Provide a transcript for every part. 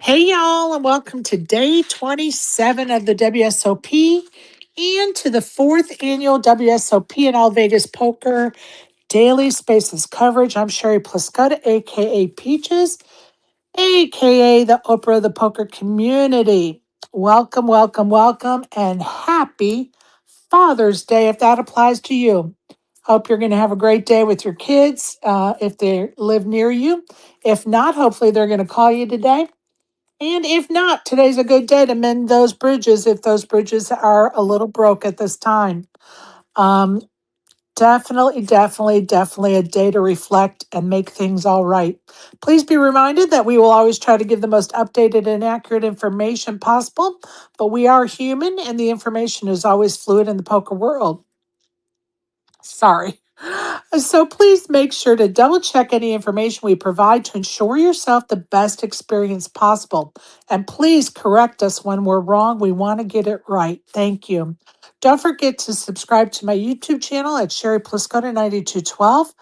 Hey, y'all, and welcome to day 27 of the WSOP and to the fourth annual WSOP and All Vegas Poker Daily Spaces coverage. I'm Sherry Pluskota, aka Peaches, aka the Oprah of the poker community. Welcome, welcome, welcome, and happy Father's Day if that applies to you. Hope you're going to have a great day with your kids if they live near you. If not, hopefully they're going to call you today. And if not, today's a good day to mend those bridges if those bridges are a little broke at this time. Um, definitely a day to reflect and make things all right. Please be reminded that we will always try to give the most updated and accurate information possible, but we are human and the information is always fluid in the poker world. Sorry. So please make sure to double check any information we provide to ensure yourself the best experience possible. And please correct us when we're wrong. We want to get it right. Thank you. Don't forget to subscribe to my YouTube channel at Sherry Pluskota 9212,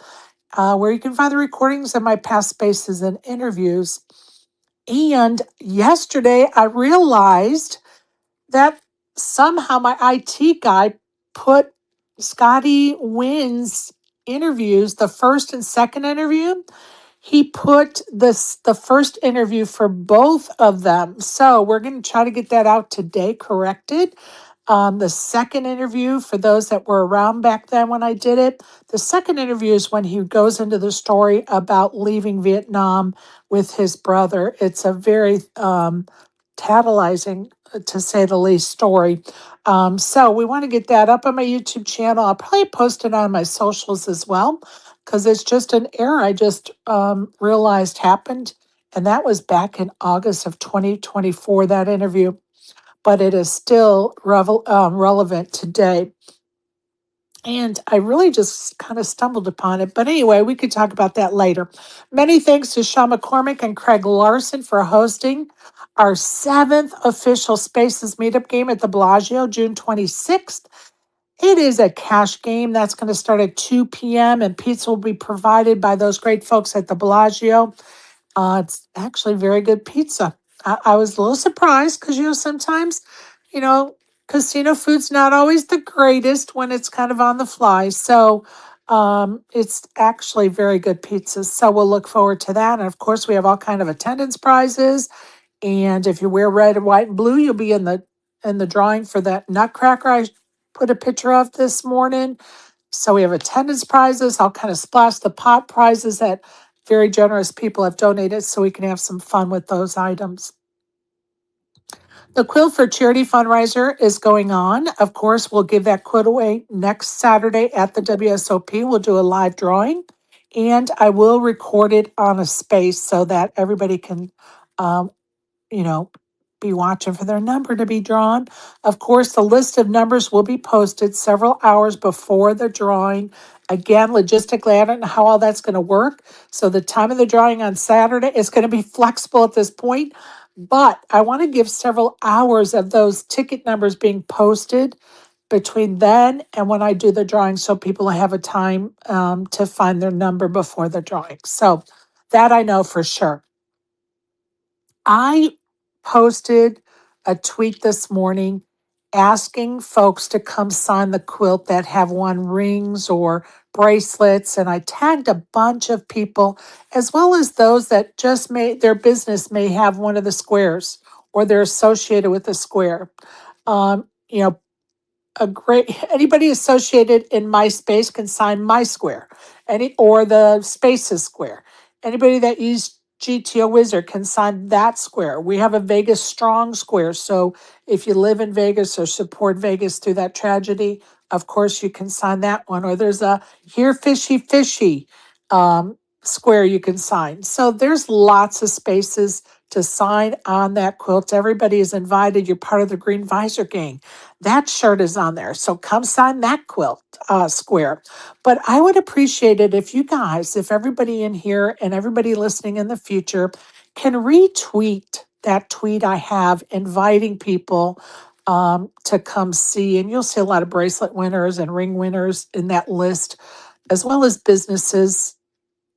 where you can find the recordings of my past spaces and interviews. And yesterday I realized that somehow my IT guy put Scotty Wynn's interviews, the first and second interview, he put the first interview for both of them. So we're going to try to get that out today, corrected. The second interview, for those that were around back then when I did it, the second interview is when he goes into the story about leaving Vietnam with his brother. It's a very tantalizing, to say the least, story. So we want to get that up on my YouTube channel. I'll probably post it on my socials as well because it's just an error I just realized happened. And that was back in August of 2024, that interview, but it is still relevant today. And I really just kind of stumbled upon it. But anyway, we could talk about that later. Many thanks to Sean McCormick and Craig Larson for hosting our seventh official Spaces meetup game at the Bellagio, June 26th. It is a cash game that's going to start at 2 p.m. and pizza will be provided by those great folks at the Bellagio. It's actually very good pizza. I was a little surprised because, sometimes, you know, casino food's not always the greatest when it's kind of on the fly. So it's actually very good pizza. So we'll look forward to that. And of course, we have all kind of attendance prizes. And if you wear red and white and blue, you'll be in the drawing for that Nutcracker I put a picture of this morning. So we have attendance prizes. I'll kind of splash the pot prizes that very generous people have donated so we can have some fun with those items. The Quilt for Charity fundraiser is going on. Of course, we'll give that quilt away next Saturday at the WSOP. We'll do a live drawing and I will record it on a space so that everybody can, um, you know, be watching for their number to be drawn. Of course, the list of numbers will be posted several hours before the drawing. Again, logistically, I don't know how all that's going to work. So the time of the drawing on Saturday is going to be flexible at this point. But I want to give several hours of those ticket numbers being posted between then and when I do the drawing so people have a time to find their number before the drawing. So that I know for sure. I posted a tweet this morning asking folks to come sign the quilt that have won rings or bracelets. And I tagged a bunch of people, as well as those that just their business may have one of the squares or they're associated with the square. You know, a great anybody associated in my space can sign my square, or the spaces square. Anybody that used GTO Wizard can sign that square. We have a Vegas Strong square, so if you live in Vegas or support Vegas through that tragedy, of course you can sign that one. Or there's a Here Fishy Fishy square you can sign. So there's lots of spaces to sign on that quilt. Everybody is invited. You're part of the Green Visor Gang. That shirt is on there. So come sign that quilt square. But I would appreciate it if you guys, if everybody in here and everybody listening in the future can retweet that tweet I have inviting people to come see. And you'll see a lot of bracelet winners and ring winners in that list, as well as businesses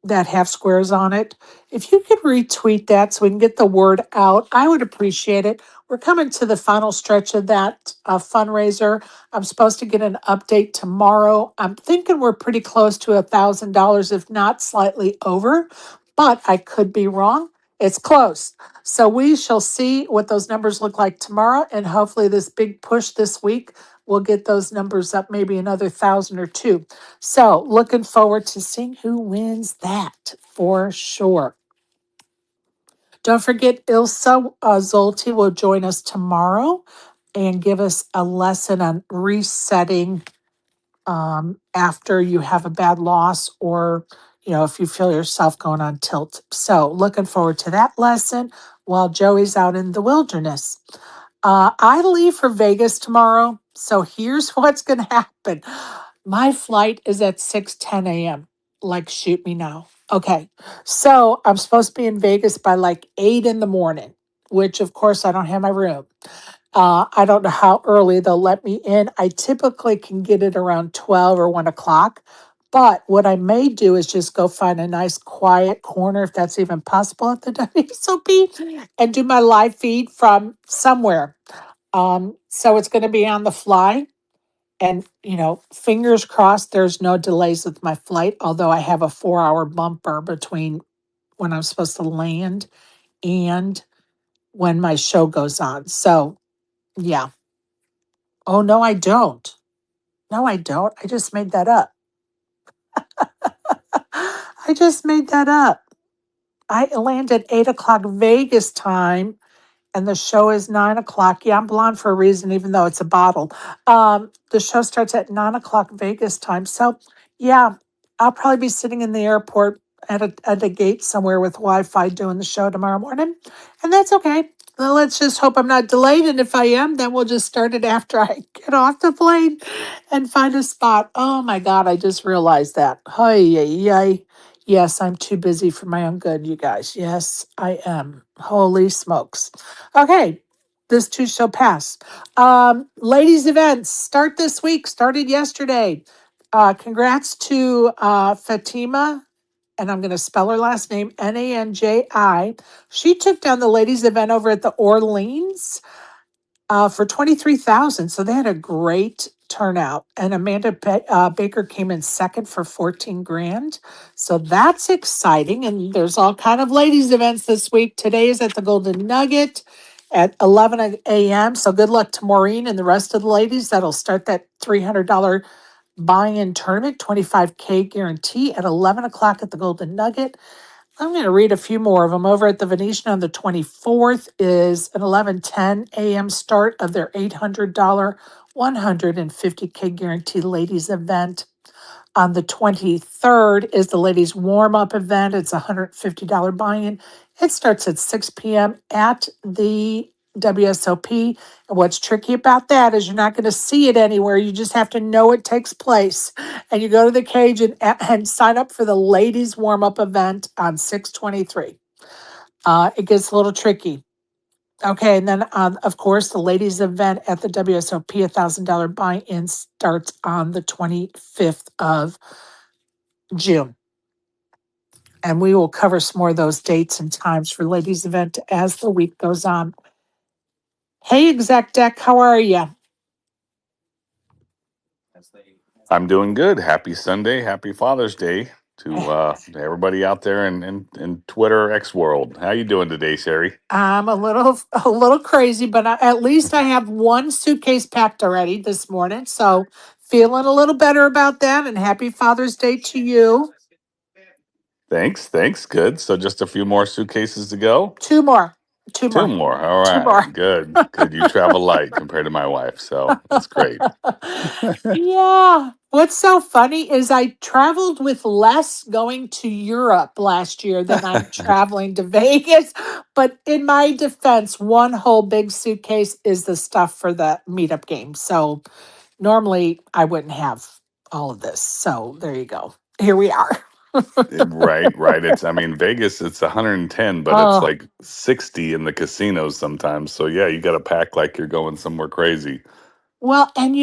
that have squares on it. If you could retweet that so we can get the word out, I would appreciate it. We're coming to the final stretch of that fundraiser. I'm supposed to get an update tomorrow. I'm thinking we're pretty close to $1,000, if not slightly over, but I could be wrong. It's close. So we shall see what those numbers look like tomorrow. And hopefully, this big push this week will get those numbers up maybe another 1,000 or two. So, looking forward to seeing who wins that for sure. Don't forget, Ilsa Zolti will join us tomorrow and give us a lesson on resetting after you have a bad loss or if you feel yourself going on tilt. So, looking forward to that lesson while Joey's out in the wilderness. I leave for Vegas tomorrow. So here's what's going to happen. My flight is at 6:10 a.m. Like, shoot me now. Okay. So I'm supposed to be in Vegas by like 8 in the morning, which of course I don't have my room. I don't know how early they'll let me in. I typically can get it around 12 or 1 o'clock. But what I may do is just go find a nice quiet corner, if that's even possible at the WSOP, and do my live feed from somewhere. So it's going to be on the fly. And, fingers crossed there's no delays with my flight, although I have a 4-hour bumper between when I'm supposed to land and when my show goes on. So, yeah. Oh, no, I don't. No, I don't. I just made that up. I just made that up. I land at 8 o'clock Vegas time and the show is 9 o'clock. Yeah, I'm blonde for a reason, even though it's a bottle. The show starts at 9 o'clock Vegas time. So, yeah, I'll probably be sitting in the airport at a gate somewhere with Wi-Fi doing the show tomorrow morning, and that's okay. Well, let's just hope I'm not delayed, and if I am, then we'll just start it after I get off the plane and find a spot. Oh my God, I just realized that. Hi, yay. Yes, I'm too busy for my own good, you guys. Yes, I am. Holy smokes. Okay, this too shall pass. Ladies' events start this week, started yesterday. Congrats to Fatima, and I'm going to spell her last name Nanji. She took down the ladies' event over at the Orleans for 23,000. So they had a great turnout. And Amanda Baker came in second for 14 grand. So that's exciting. And there's all kind of ladies events this week. Today is at the Golden Nugget at 11 a.m. So good luck to Maureen and the rest of the ladies. That'll start that $300 buy-in tournament, 25K guarantee at 11 o'clock at the Golden Nugget. I'm going to read a few more of them. Over at the Venetian on the 24th is an 11:10 a.m. start of their $800 150K guarantee ladies event. On the 23rd is the ladies warm-up event. It's a $150 buy-in. It starts at 6 p.m. at the WSOP. And what's tricky about that is you're not going to see it anywhere. You just have to know it takes place. And you go to the cage and sign up for the ladies warm-up event on 6/23. It gets a little tricky. Okay, and then of course the ladies event at the WSOP, $1,000 buy-in starts on the 25th of June. And we will cover some more of those dates and times for ladies event as the week goes on. Hey, Exec Deck, how are you? I'm doing good. Happy Sunday. Happy Father's Day to everybody out there in Twitter X world. How you doing today, Sherry? I'm a little crazy, but at least I have one suitcase packed already this morning. So feeling a little better about that. And happy Father's Day to you. Thanks. Good. So just a few more suitcases to go. Two more. Two Two more. more. All Two more. right. Good. You travel light compared to my wife, so that's great. Yeah. What's so funny is I traveled with less going to Europe last year than I'm traveling to Vegas. But in my defense, one whole big suitcase is the stuff for the meetup game. So normally I wouldn't have all of this. So there you go. Here we are. Right. Vegas, it's 110, but it's Oh, like 60 in the casinos sometimes. So yeah, you got to pack like you're going somewhere crazy. well, and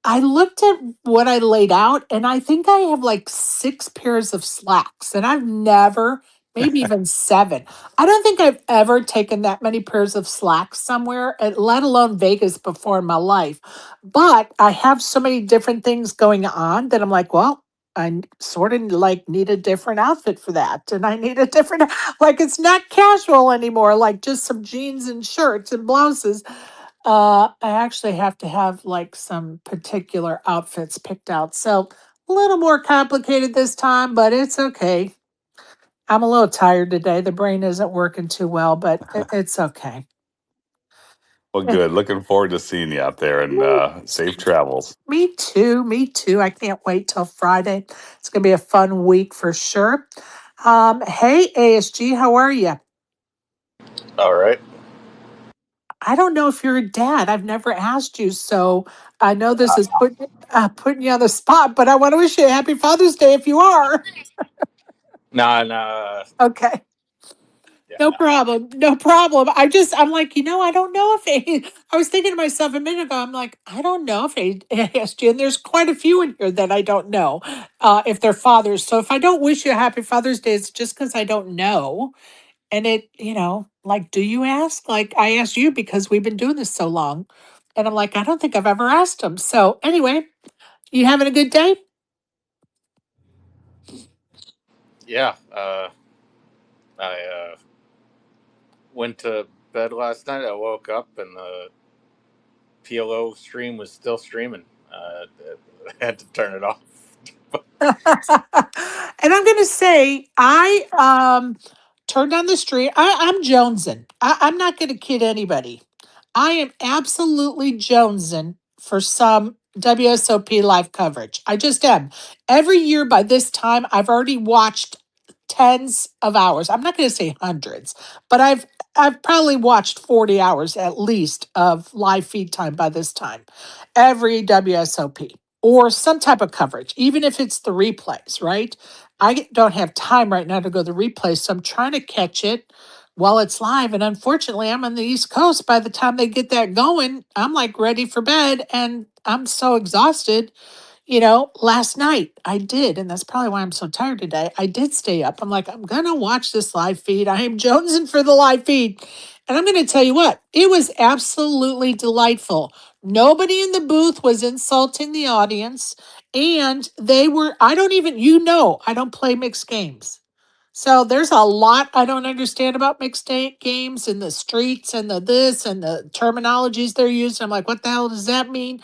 I looked at what I laid out, and I think I have like 6 pairs of slacks, and I've never, maybe even 7. I don't think I've ever taken that many pairs of slacks somewhere, let alone Vegas before in my life. But I have so many different things going on that I'm like, well, sort of like need a different outfit for that. And I need a different, like, it's not casual anymore, like just some jeans and shirts and blouses. I actually have to have like some particular outfits picked out. So a little more complicated this time, but it's okay. I'm a little tired today. The brain isn't working too well, but it's okay. Well, Eh, good. Looking forward to seeing you out there, and Me safe travels. me too. Me too. I can't wait till Friday. It's going to be a fun week for sure. Hey, ASG, how are you? All right. I don't know if you're a dad. I've never asked you, so I know this is putting you on the spot. But I want to wish you a happy Father's Day if you are. No, no, Okay. yeah, No no. problem. No problem. I'm like, I don't know if I was thinking to myself a minute ago, I'm like, I don't know if ASG, and there's quite a few in here that I don't know if they're fathers. So if I don't wish you a happy Father's Day, it's just because I don't know. And like, do you ask? Like, I asked you because we've been doing this so long. And I'm like, I don't think I've ever asked them. So anyway, you having a good day? Yeah. I went to bed last night. I woke up and the PLO stream was still streaming. I had to turn it off. And I'm gonna say I turned on the street. I'm jonesing. I'm not gonna kid anybody. I am absolutely jonesing for some WSOP live coverage. I just am. Every year by this time, I've already watched tens of hours. I'm not gonna say hundreds, but I've probably watched 40 hours at least of live feed time by this time. Every WSOP or some type of coverage, even if it's the replays, right? Don't have time right now to go to the replays, so I'm trying to catch it while it's live. And unfortunately, I'm on the East Coast. By the time they get that going, I'm like ready for bed and I'm so exhausted. Last night I did, and that's probably why I'm so tired today. I did stay up. I'm like, I'm gonna watch this live feed. I am jonesing for the live feed. And I'm gonna tell you what, it was absolutely delightful. Nobody in the booth was insulting the audience. And I don't even, I don't play mixed games. So there's a lot I don't understand about games and the streets and the this and the terminologies they're using. I'm like, what the hell does that mean?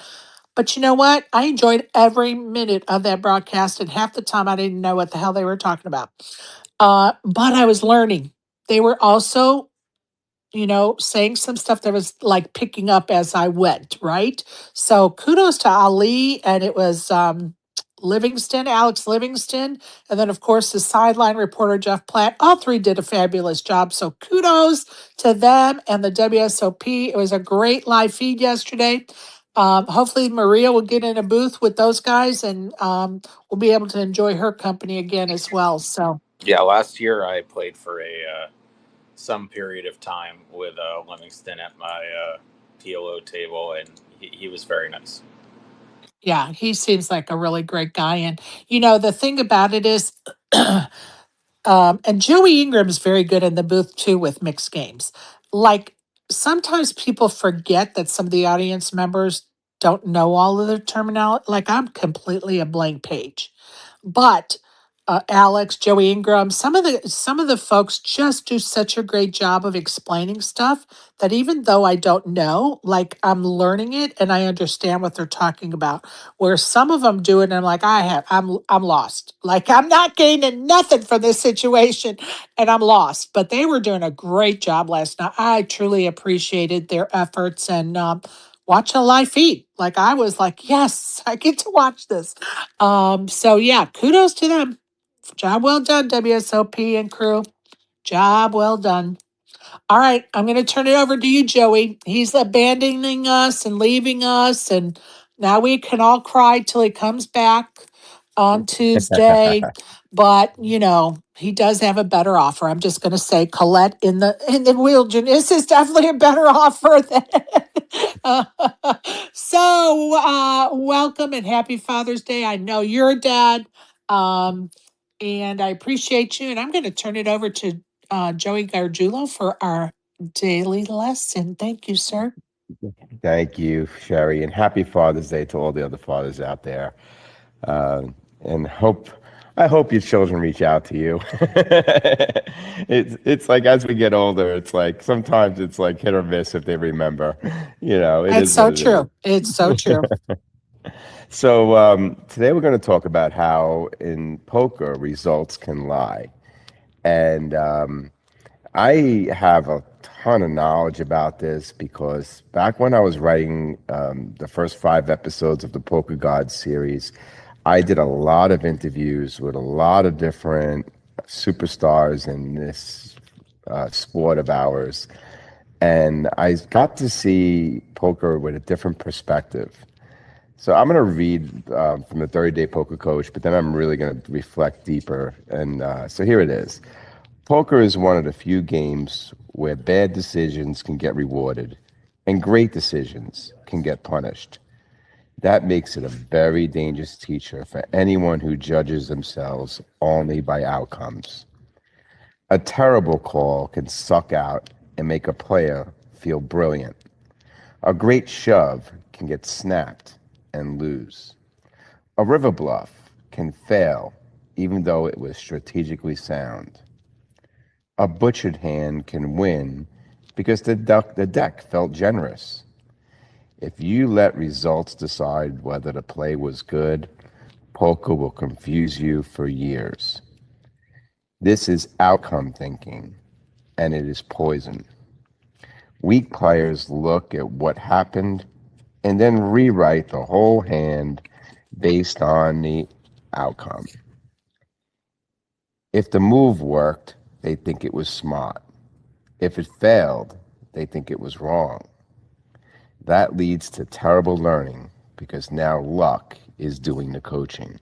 But you know what? I enjoyed every minute of that broadcast, and half the time I didn't know what the hell they were talking about. But I was learning. They were also, saying some stuff that was like picking up as I went, right? So kudos to Ali, and it was Alex Livingston, and then of course the sideline reporter Jeff Platt. All three did a fabulous job. So kudos to them and the WSOP. It was a great live feed yesterday. Hopefully Maria will get in a booth with those guys, and we'll be able to enjoy her company again as well. So Yeah, last year I played for a some period of time with Livingston at my PLO table, and he was very nice. yeah, he seems like a really great guy. And the thing about it is, and Joey Ingram's very good in the booth too with mixed games. Like sometimes people forget that some of the audience members don't know all of the terminology. Like I'm completely a blank page. But Alex, Joey Ingram, some of the folks just do such a great job of explaining stuff that even though I don't know, like I'm learning it and I understand what they're talking about. Where some of them do it, and I'm like, I'm lost. Like I'm not gaining nothing from this situation, and I'm lost. But they were doing a great job last night. I truly appreciated their efforts and. Watch a live feed. Like I was like, yes, I get to watch this. So yeah, kudos to them. Job well done, WSOP and crew. Job well done. All right, I'm going to turn it over to you, Joey. He's abandoning us and leaving us, and now we can all cry till he comes back on Tuesday. But he does have a better offer. I'm just going to say Colette in the wilderness is definitely a better offer than Welcome and happy Father's Day. I know you're a dad, and I appreciate you. And I'm going to turn it over to Joey Gargiulo for our daily lesson. Thank you, sir. Thank you, Sherry, and happy Father's Day to all the other fathers out there. Uh, and I hope your children reach out to you. It's like as we get older, it's like sometimes it's like hit or miss if they remember. It It's is what so it is. true. It's so true. So today we're going to talk about how in poker results can lie, and I have a ton of knowledge about this because back when I was writing the first 5 episodes of the Poker Gods series, I did a lot of interviews with a lot of different superstars in this sport of ours. And I got to see poker with a different perspective. So I'm going to read from the 30-Day Poker Coach, but then I'm really going to reflect deeper. And so here it is. Poker is one of the few games where bad decisions can get rewarded and great decisions can get punished. That makes it a very dangerous teacher for anyone who judges themselves only by outcomes. A terrible call can suck out and make a player feel brilliant. A great shove can get snapped and lose. A river bluff can fail even though it was strategically sound. A butchered hand can win because the deck felt generous. If you let results decide whether the play was good, poker will confuse you for years. This is outcome thinking, and it is poison. Weak players look at what happened and then rewrite the whole hand based on the outcome. If the move worked, they think it was smart. If it failed, they think it was wrong. That leads to terrible learning because now luck is doing the coaching.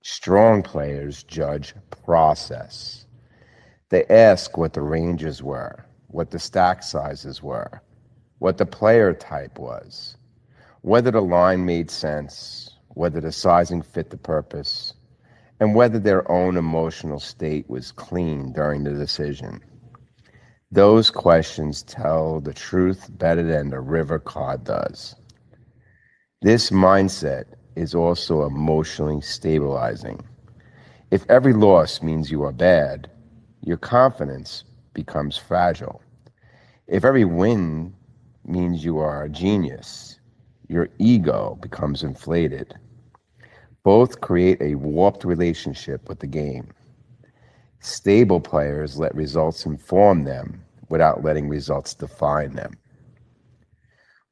Strong players judge process. They ask what the ranges were, what the stack sizes were, what the player type was, whether the line made sense, whether the sizing fit the purpose, and whether their own emotional state was clean during the decision. Those questions tell the truth better than the river card does. This mindset is also emotionally stabilizing. If every loss means you are bad, your confidence becomes fragile. If every win means you are a genius, your ego becomes inflated. Both create a warped relationship with the game. Stable players let results inform them without letting results define them.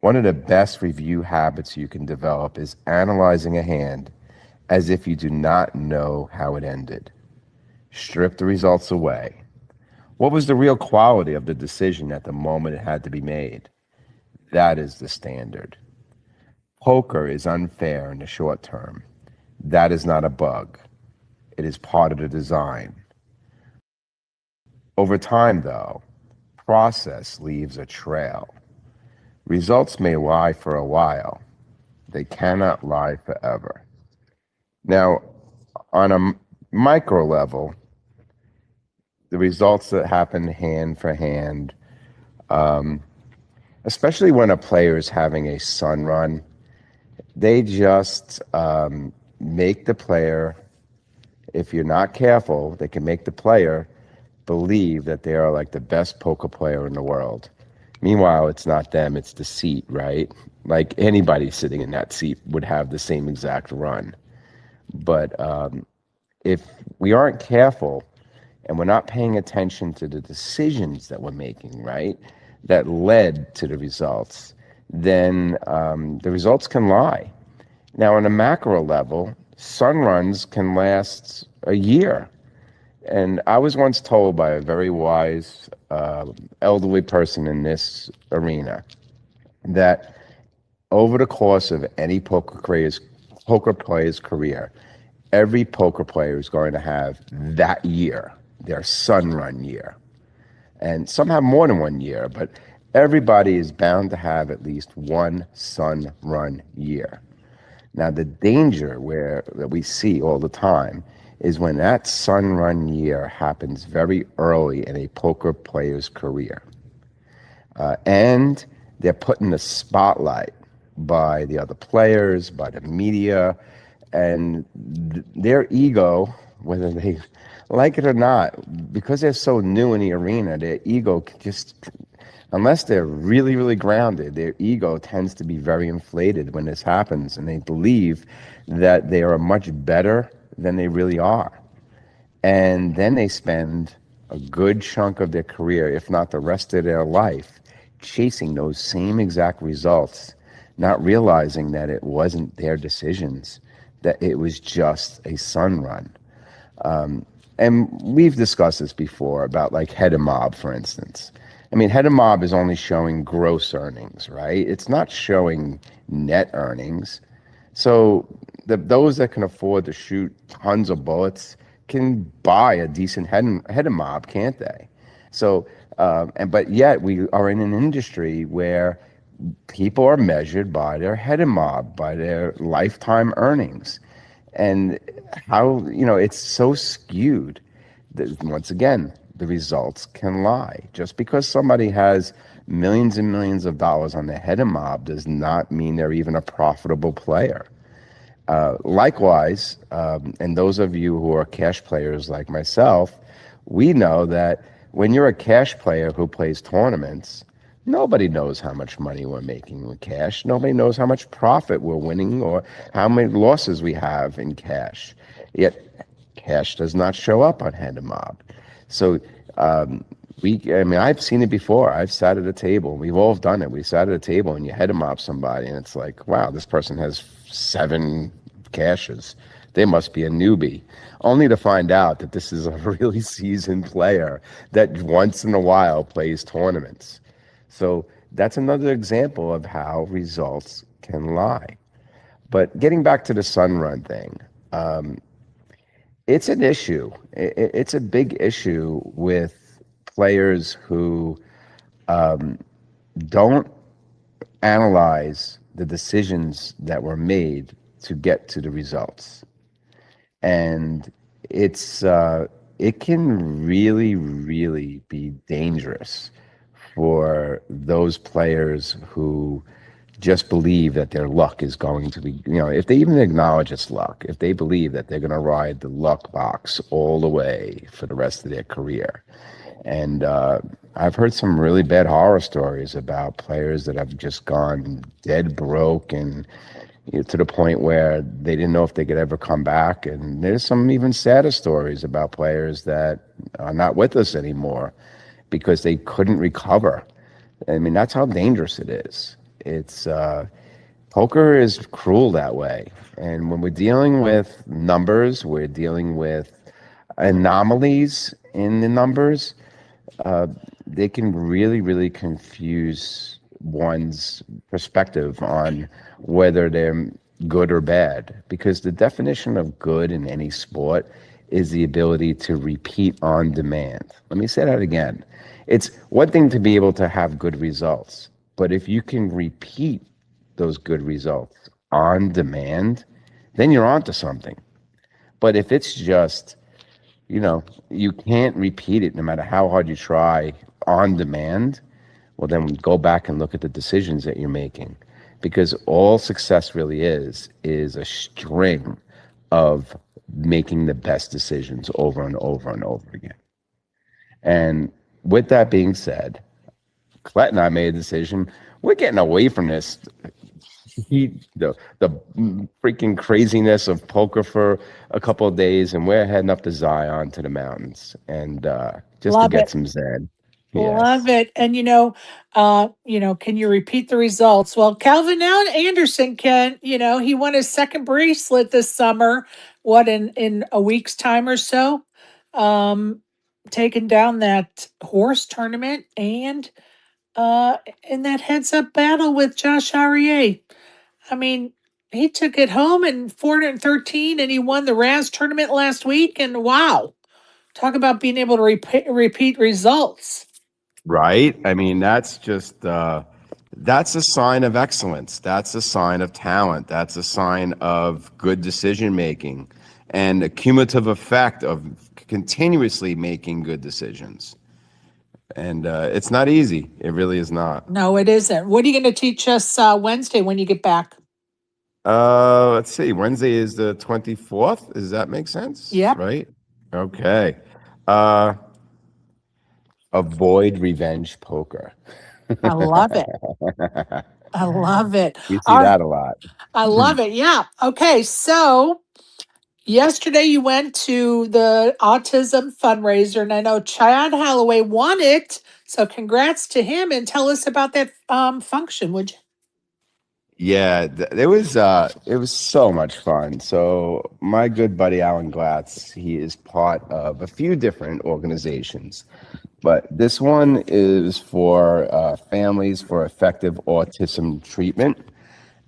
One of the best review habits you can develop is analyzing a hand as if you do not know how it ended. Strip the results away. What was the real quality of the decision at the moment it had to be made? That is the standard. Poker is unfair in the short term. That is not a bug. It is part of the design. Over time, though, process leaves a trail. Results may lie for a while. They cannot lie forever. Now, on a micro level, the results that happen hand for hand, especially when a player is having a sun run, they just make the player, if you're not careful, they can make the player believe that they are like the best poker player in the world. Meanwhile, it's not them, it's the seat, right? Like anybody sitting in that seat would have the same exact run. But if we aren't careful and we're not paying attention to the decisions that we're making, right, that led to the results, then the results can lie. Now, on a macro level, sun runs can last a year. And I was once told by a very wise elderly person in this arena that over the course of any poker player's career, every poker player is going to have that year, their sun run year. And some have more than 1 year, but Everybody is bound to have at least one sun run year. Now, the danger that we see all the time is when that sun run year happens very early in a poker player's career. And they're put in the spotlight by the other players, by the media, and their ego, whether they like it or not, because they're so new in the arena, their ego just, unless they're really, really grounded, their ego tends to be very inflated when this happens, and they believe that they are much better than they really are. And then they spend a good chunk of their career, if not the rest of their life, chasing those same exact results, not realizing that it wasn't their decisions, that it was just a sun run. And we've discussed this before about like Head of Mob, for instance. I mean, Head of Mob is only showing gross earnings, right? It's not showing net earnings. So those that can afford to shoot tons of bullets can buy a decent head of mob, can't they? So, but yet we are in an industry where people are measured by their head of mob, by their lifetime earnings, and how it's so skewed that once again the results can lie. Just because somebody has millions and millions of dollars on their head of mob does not mean they're even a profitable player. Likewise, and those of you who are cash players like myself, we know that when you're a cash player who plays tournaments, nobody knows how much money we're making with cash. Nobody knows how much profit we're winning or how many losses we have in cash. Yet cash does not show up on Hand of Mob. So I mean, I've seen it before. I've sat at a table. We've all done it. We sat at a table and you head them up somebody, and it's like, wow, this person has 7 caches. They must be a newbie. Only to find out that this is a really seasoned player that once in a while plays tournaments. So that's another example of how results can lie. But getting back to the sun run thing, it's an issue. It's a big issue with players who don't analyze the decisions that were made to get to the results. And it can really, really be dangerous for those players who just believe that their luck is going to be, if they even acknowledge it's luck, if they believe that they're going to ride the luck box all the way for the rest of their career. And I've heard some really bad horror stories about players that have just gone dead broke and to the point where they didn't know if they could ever come back. And there's some even sadder stories about players that are not with us anymore because they couldn't recover. I mean, that's how dangerous it is. It's poker is cruel that way. And when we're dealing with numbers, we're dealing with anomalies in the numbers. They can really, really confuse one's perspective on whether they're good or bad. Because the definition of good in any sport is the ability to repeat on demand. Let me say that again. It's one thing to be able to have good results, but if you can repeat those good results on demand, then you're onto something. But if it's just you can't repeat it no matter how hard you try on demand, well, then go back and look at the decisions that you're making. Because all success really is a string of making the best decisions over and over and over again. And with that being said, Colette and I made a decision. We're getting away from this the freaking craziness of poker for a couple of days, and we're heading up to Zion to the mountains, and just to Love get it. some Zen. Love Yes. it. And can you repeat the results? Well, Calvin Anderson can, he won his second bracelet this summer, what in a week's time or so. Um taking down that horse tournament and in that heads up battle with Josh Arieh. I mean, he took it home in 413 and he won the Raz tournament last week and wow. Talk about being able to repeat results. Right? I mean, that's just that's a sign of excellence. That's a sign of talent. That's a sign of good decision making and a cumulative effect of continuously making good decisions. And it's not easy. It really is not. No, it isn't. What are you going to teach us Wednesday when you get back? Let's see. Wednesday is the 24th. Does that make sense? Yep. Right? Okay. Uh, avoid revenge poker. I love it. I love it. You see All right. that a lot. I love it. Yeah. Okay. So yesterday you went to the autism fundraiser, and I know Chad Holloway won it. So congrats to him, and tell us about that function, would you? Yeah, it was so much fun. So my good buddy Alan Glatz, he is part of a few different organizations, but this one is for families for effective autism treatment,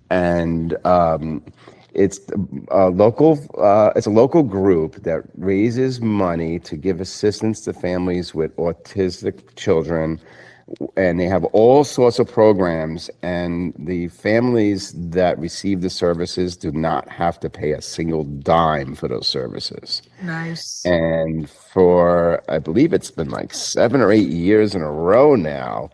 and it's it's a local group that raises money to give assistance to families with autistic children, and they have all sorts of programs, and the families that receive the services do not have to pay a single dime for those services. Nice. And for, I believe it's been like 7 or 8 years in a row now,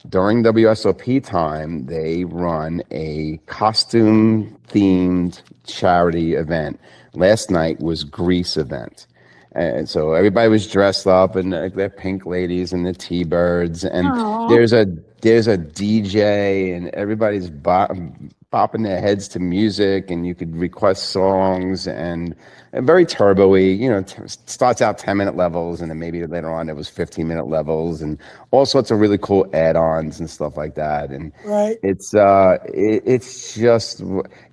during WSOP time, they run a costume themed charity event. Last night was Grease event. And so everybody was dressed up and they're pink ladies and the T-birds, and Oh, there's a there's a DJ, and everybody's bopping their heads to music, and you could request songs, and very turbo-y, starts out 10-minute levels, and then maybe later on it was 15-minute levels, and all sorts of really cool add-ons and stuff like that. And right. it's just,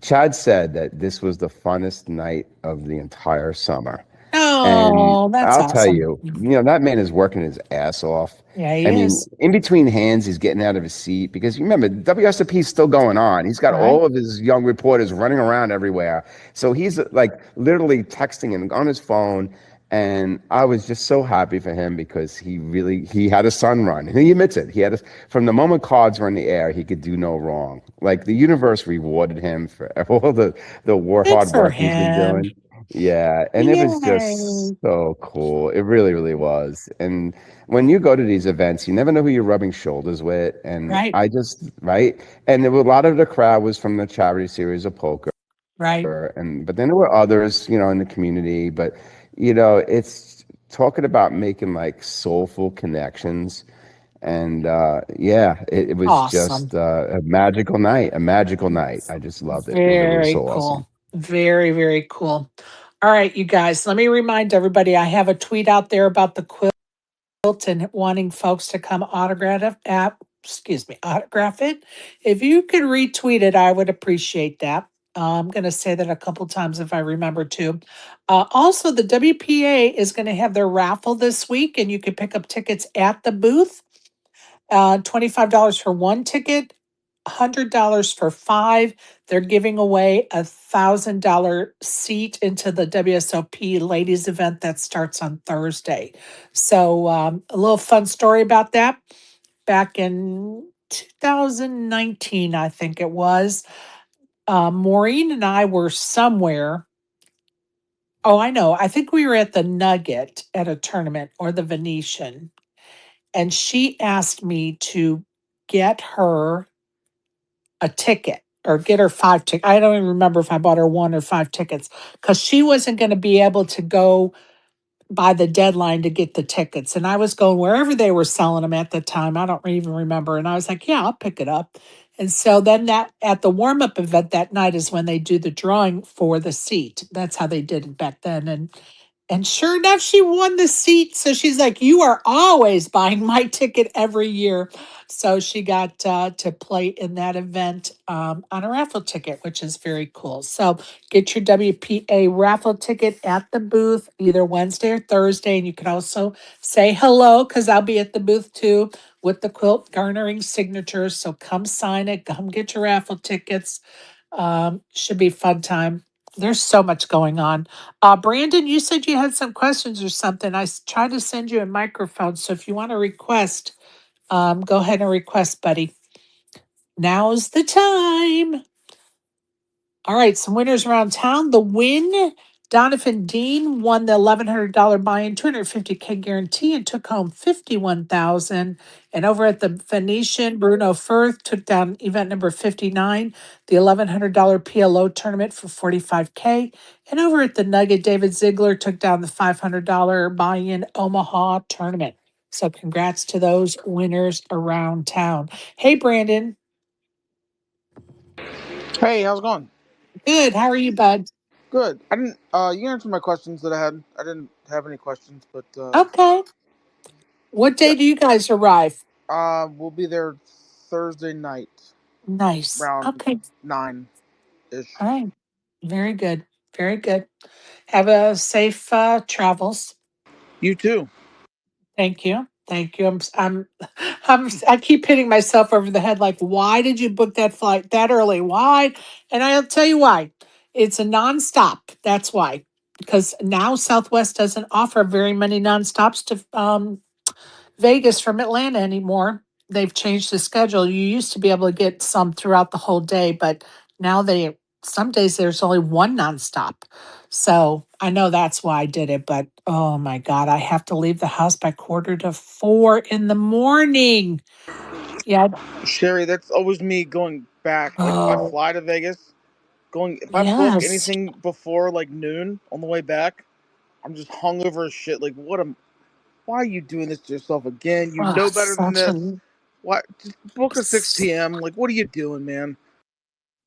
Chad said that this was the funnest night of the entire summer. And Oh, that's I'll tell awesome. you, that man is working his ass off. Yeah, I he mean, is. in between hands, he's getting out of his seat because you remember WSOP is still going on. He's got Right. all of his young reporters running around everywhere. So he's like literally texting and on his phone. And I was just so happy for him because he had a sun run. And he admits it. From the moment cards were in the air, he could do no wrong. Like the universe rewarded him for all the Good hard for work he's been him. doing. Yeah, and it was just Yay. so cool. It really, really was. And when you go to these events, you never know who you're rubbing shoulders with. And Right. right? And there were a lot of the crowd was from the charity series of poker. Right. But then there were others, in the community. But, it's talking about making like soulful connections. And yeah, it was Awesome. just a magical night, a magical night. I just loved it. It was Very so awesome. cool. Very, very cool. All right, you guys, let me remind everybody I have a tweet out there about the quilt and wanting folks to come autograph it. If you could retweet it, I would appreciate that. I'm going to say that a couple times if I remember to. Also, the WPA is going to have their raffle this week, and you can pick up tickets at the booth. $25 for one ticket, $100 for five. They're giving away $1,000 seat into the WSOP ladies event that starts on Thursday. So, a little fun story about that. Back in 2019, I think it was, Maureen and I were somewhere. Oh, I know. I think we were at the Nugget at a tournament or the Venetian. And she asked me to get her a ticket or get her five tickets. I don't even remember if I bought her one or five tickets because she wasn't going to be able to go by the deadline to get the tickets. And I was going wherever they were selling them at the time. I don't even remember. And I was like, yeah, I'll pick it up. And so then that at the warm up event that night is when they do the drawing for the seat. That's how they did it back then. And sure enough, she won the seat. So she's like, you are always buying my ticket every year. So she got to play in that event on a raffle ticket, which is very cool. So get your WPA raffle ticket at the booth either Wednesday or Thursday. And you can also say hello because I'll be at the booth too with the quilt garnering signatures. So come sign it, come get your raffle tickets. Should be fun time. There's so much going on. Brandon, you said you had some questions or something. tried to send you a microphone. So if you want to request, go ahead and request, buddy. Now's the time. All right, some winners around town. The win, Donovan Dean won the $1,100 buy-in, 250K guarantee, and took home 51,000. And over at the Venetian, Bruno Firth took down event number 59, the $1,100 PLO tournament for 45K. And over at the Nugget, David Ziegler took down the $500 buy-in Omaha tournament. So congrats to those winners around town. Hey, Brandon. Hey, how's it going? Good. How are you, bud? Good. I didn't. You answered my questions that I had. I didn't have any questions, but Okay. What yeah. day do you guys arrive? We'll be there Thursday night Nice. around Okay. 9 ish. All right. Very good. Very good. Have a safe travels. You too. Thank you. Thank you. I keep hitting myself over the head like, why did you book that flight that early? Why? And I'll tell you why. It's a nonstop. That's why. Because now Southwest doesn't offer very many nonstops to Vegas from Atlanta anymore. They've changed the schedule. You used to be able to get some throughout the whole day, but now some days there's only one nonstop. So I know that's why I did it, but oh my God, I have to leave the house by 3:45 in the morning. Yeah. Sherry, that's always me going back. Like if I Oh, fly to Vegas, if I book yes. anything before like noon on the way back, I'm just hungover as shit. Like why are you doing this to yourself again? You Oh, know better than such this. a Why just book a 6 p.m. Like what are you doing, man?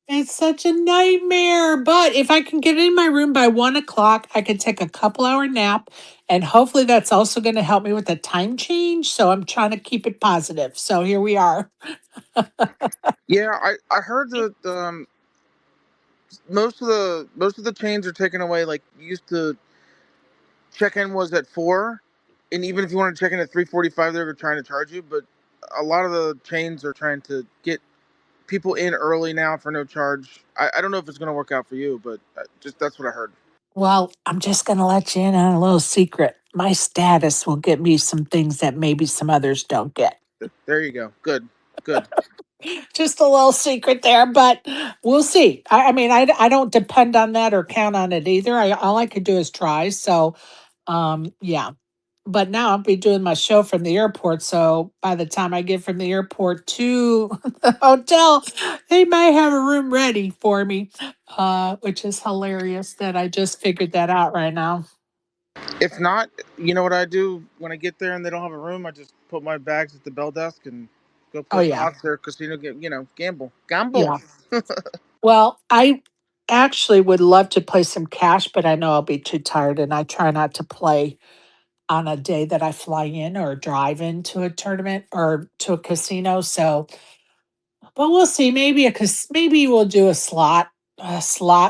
It's such a nightmare. But if I can get in my room by 1 o'clock, I can take a couple-hour nap. And hopefully that's also going to help me with the time change. So I'm trying to keep it positive. So here we are. Yeah, I heard that most of the chains are taking away. Like you used to check in was at 4, and even if you want to check in at 3:45, they're trying to charge you. But a lot of the chains are trying to get people in early now for no charge. I don't know if it's going to work out for you, but just that's what I heard. Well, I'm just going to let you in on a little secret. My status will get me some things that maybe some others don't get. There you go. Good, good. Just a little secret there, but we'll see. I mean, I don't depend on that or count on it either. All I could do is try. So, yeah. But now I'll be doing my show from the airport. So by the time I get from the airport to the hotel, they might have a room ready for me, which is hilarious that I just figured that out right now. If not, you know what I do when I get there and they don't have a room? I just put my bags at the bell desk and go Oh, play yeah. slots or casino. Gamble, gamble. Yeah. Well, I actually would love to play some cash, but I know I'll be too tired and I try not to play on a day that I fly in or drive into a tournament or to a casino. So, but we'll see. Maybe we'll do a slot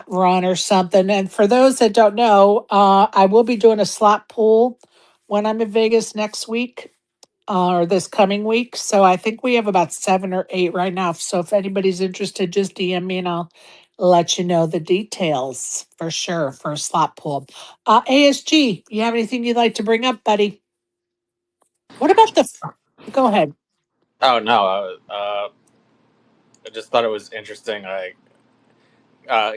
run or something. And for those that don't know, I will be doing a slot pool when I'm in Vegas next week or this coming week. So I think we have about 7 or 8 right now. So if anybody's interested, just DM me and I'll let you know the details for sure for a slot pool. ASG, you have anything you'd like to bring up, buddy? What about go ahead. Oh no, I just thought it was interesting.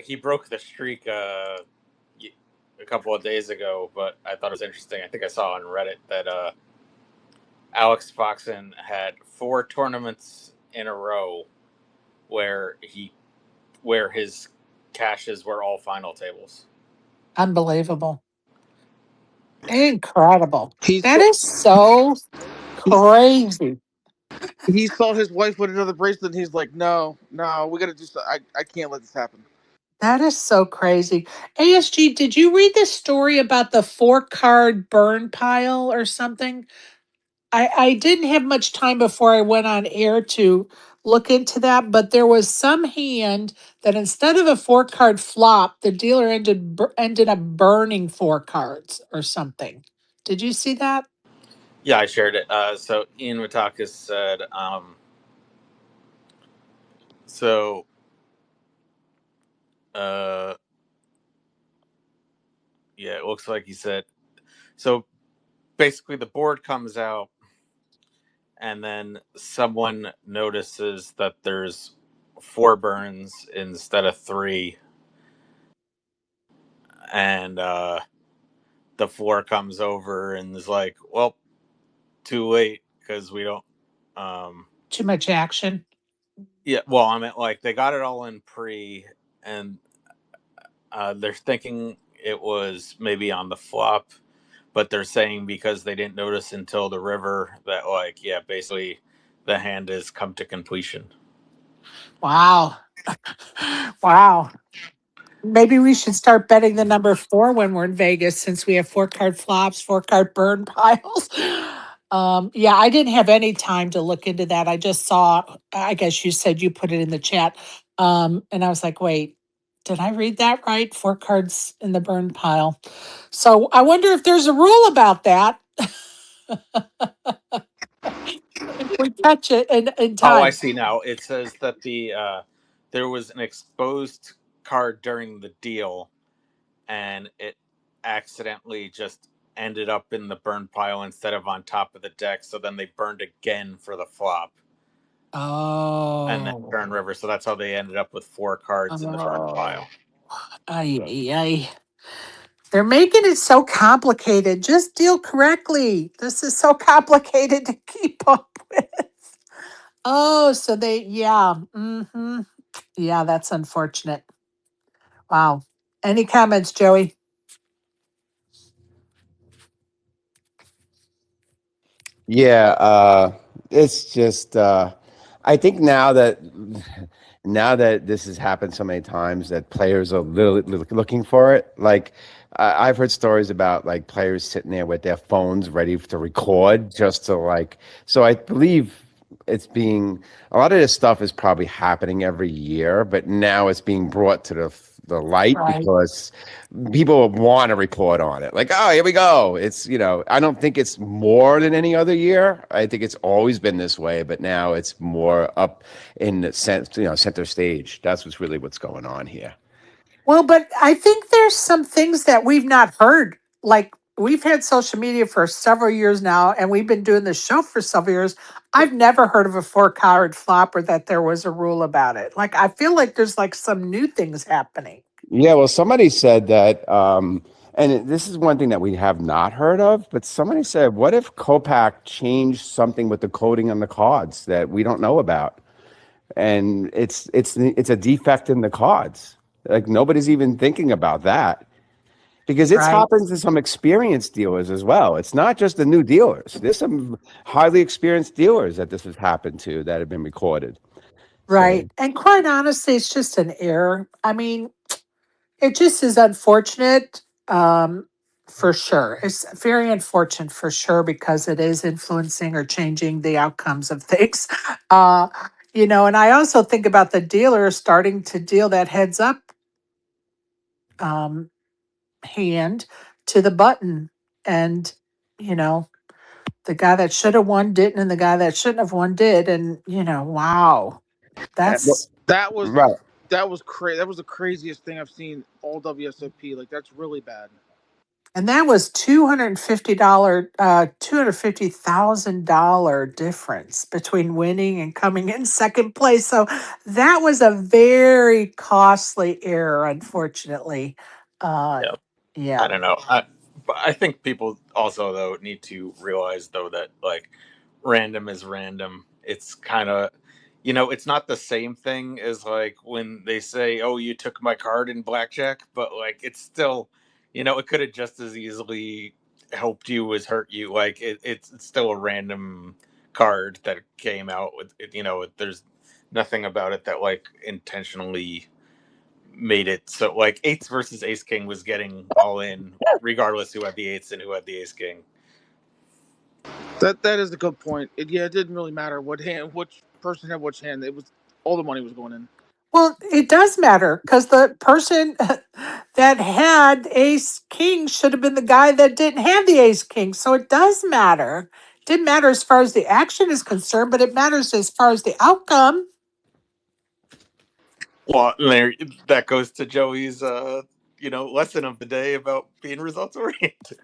He broke the streak a couple of days ago, but I thought it was interesting. I think I saw on Reddit that Alex Foxen had 4 tournaments in a row where his caches were all final tables. Unbelievable. Incredible. He That saw is so he, crazy. he saw his wife with another bracelet. And he's like, no, no, we got to do something. I can't let this happen. That is so crazy. ASG, did you read this story about the 4 card burn pile or something? I didn't have much time before I went on air to look into that, but there was some hand that instead of a 4 card flop, the dealer ended up burning 4 cards or something. Did you see that? Yeah, I shared it. So Ian Matakis said, so uh, Yeah, it looks like he said. So basically, the board comes out, and then someone notices that there's 4 burns instead of 3, and the floor comes over and is like, "Well, too late because we don't." Too much action. Yeah, well, I mean, like they got it all in pre, and they're thinking it was maybe on the flop, but they're saying because they didn't notice until the river that, like, yeah, basically the hand has come to completion. Wow. Wow. Maybe we should start betting the number 4 when we're in Vegas since we have 4-card flops, 4-card burn piles. Yeah, I didn't have any time to look into that. I just saw, I guess you said you put it in the chat. And I was like, wait, did I read that right? 4 cards in the burn pile. So I wonder if there's a rule about that. If we catch it in Oh, I time. see now. It says that there was an exposed card during the deal, and it accidentally just ended up in the burn pile instead of on top of the deck. So then they burned again for the flop, and then Oh. burn river. So that's how they ended up with 4 cards in the burn Oh. pile. Ay, ay, ay. They're making it so complicated. Just deal correctly. This is so complicated to keep up with. Oh, so yeah. Yeah, that's unfortunate. Wow. Any comments, Joey? Yeah, it's just I think now that this has happened so many times that players are literally looking for it. Like I've heard stories about like players sitting there with their phones ready to record just to like. So I believe it's being a lot of this stuff is probably happening every year, but now it's being brought to the light Right. because people want to report on it. Like, oh, here we go. It's, I don't think it's more than any other year. I think it's always been this way, but now it's more up in the center stage. That's what's going on here. Well, but I think there's some things that we've not heard. Like we've had social media for several years now, and we've been doing this show for several years. I've never heard of a 4-card flop or that there was a rule about it. Like I feel like there's like some new things happening. Yeah, well, somebody said that, and this is one thing that we have not heard of, but somebody said, what if Copac changed something with the coding on the cards that we don't know about? And it's a defect in the cards. Like nobody's even thinking about that because it's Right. happened to some experienced dealers as well. It's not just the new dealers. There's some highly experienced dealers that this has happened to that have been recorded. So Right. And quite honestly, it's just an error. I mean, it just is unfortunate, for sure. It's very unfortunate for sure because it is influencing or changing the outcomes of things. Uh, and I also think about the dealer starting to deal that heads up um, hand to the button. And, you know, the guy that should have won didn't, and the guy that shouldn't have won did. And, wow, well, that's, That was right. that was crazy. That was the craziest thing I've seen all WSOP. Like that's really bad. and that was $250,000 difference between winning and coming in second place. So that was a very costly error, unfortunately. Uh, Yeah, I yeah, don't know. But I think people also though need to realize though that, like, random is random. It's kind of, it's not the same thing as like when they say, "Oh, you took my card in blackjack," but like it's still, it could have just as easily helped you as hurt you. Like it's still a random card that came out with it. There's nothing about it that like intentionally made it so like eights versus ace king was getting all in regardless who had the eights and who had the ace king. That is a good point. It didn't really matter what hand, which person had which hand. It was all the money was going in. well, it does matter because the person that had ace king should have been the guy that didn't have the ace king. So it does matter. It didn't matter as far as the action is concerned, but it matters as far as the outcome. Well, there, that goes to Joey's lesson of the day about being results oriented.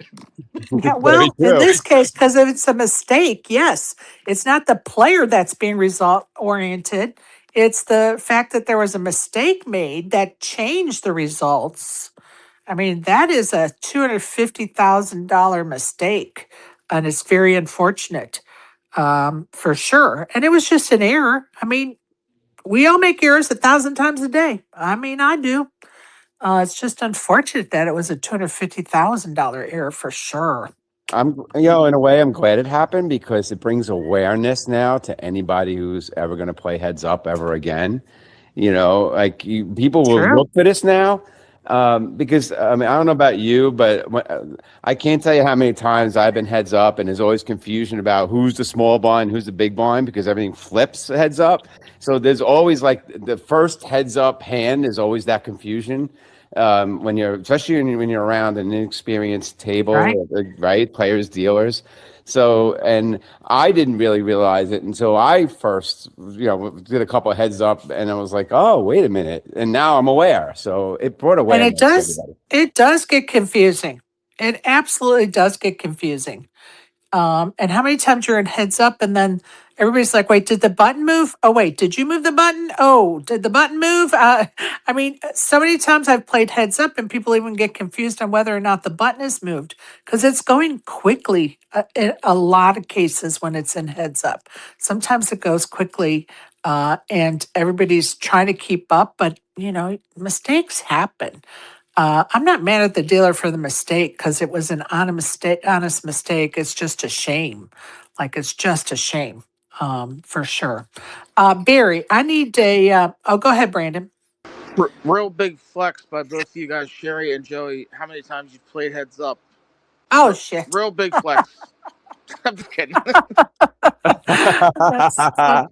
Yeah, Very well, in true. this case, because if it's a mistake, yes, it's not the player that's being result oriented. It's the fact that there was a mistake made that changed the results. I mean, that is a $250,000 mistake, and it's very unfortunate, for sure. And it was just an error. I mean, we all make errors 1,000 times a day. I mean, I do. It's just unfortunate that it was a $250,000 error for sure. In a way, I'm glad it happened because it brings awareness now to anybody who's ever going to play heads up ever again. People will True. look for this now. Because I mean, I don't know about you, but I can't tell you how many times I've been heads up, and there's always confusion about who's the small blind, who's the big blind, because everything flips heads up. So there's always like the first heads up hand is always that confusion when especially when you're around an inexperienced Right. table, right? Players, dealers. So, and I didn't really realize it until I first, did a couple of heads up, and I was like, "Oh, wait a minute!" And now I'm aware. So it brought And it awareness to does everybody. it does get confusing. It absolutely does get confusing. And how many times you're in heads up and then everybody's like, wait, did the button move? Oh, wait, did you move the button? Oh, did the button move? I mean, so many times I've played heads up and people even get confused on whether or not the button is moved because it's going quickly in a lot of cases when it's in heads up. Sometimes it goes quickly and everybody's trying to keep up, but mistakes happen. I'm not mad at the dealer for the mistake because it was an honest mistake. It's just a shame. Like it's just a shame, for sure. Barry, I need oh, go ahead, Brandon. Real big flex by both of you guys, Sherry and Joey. How many times you've played heads up? Oh shit, Real big flex. I'm just kidding. that's fun.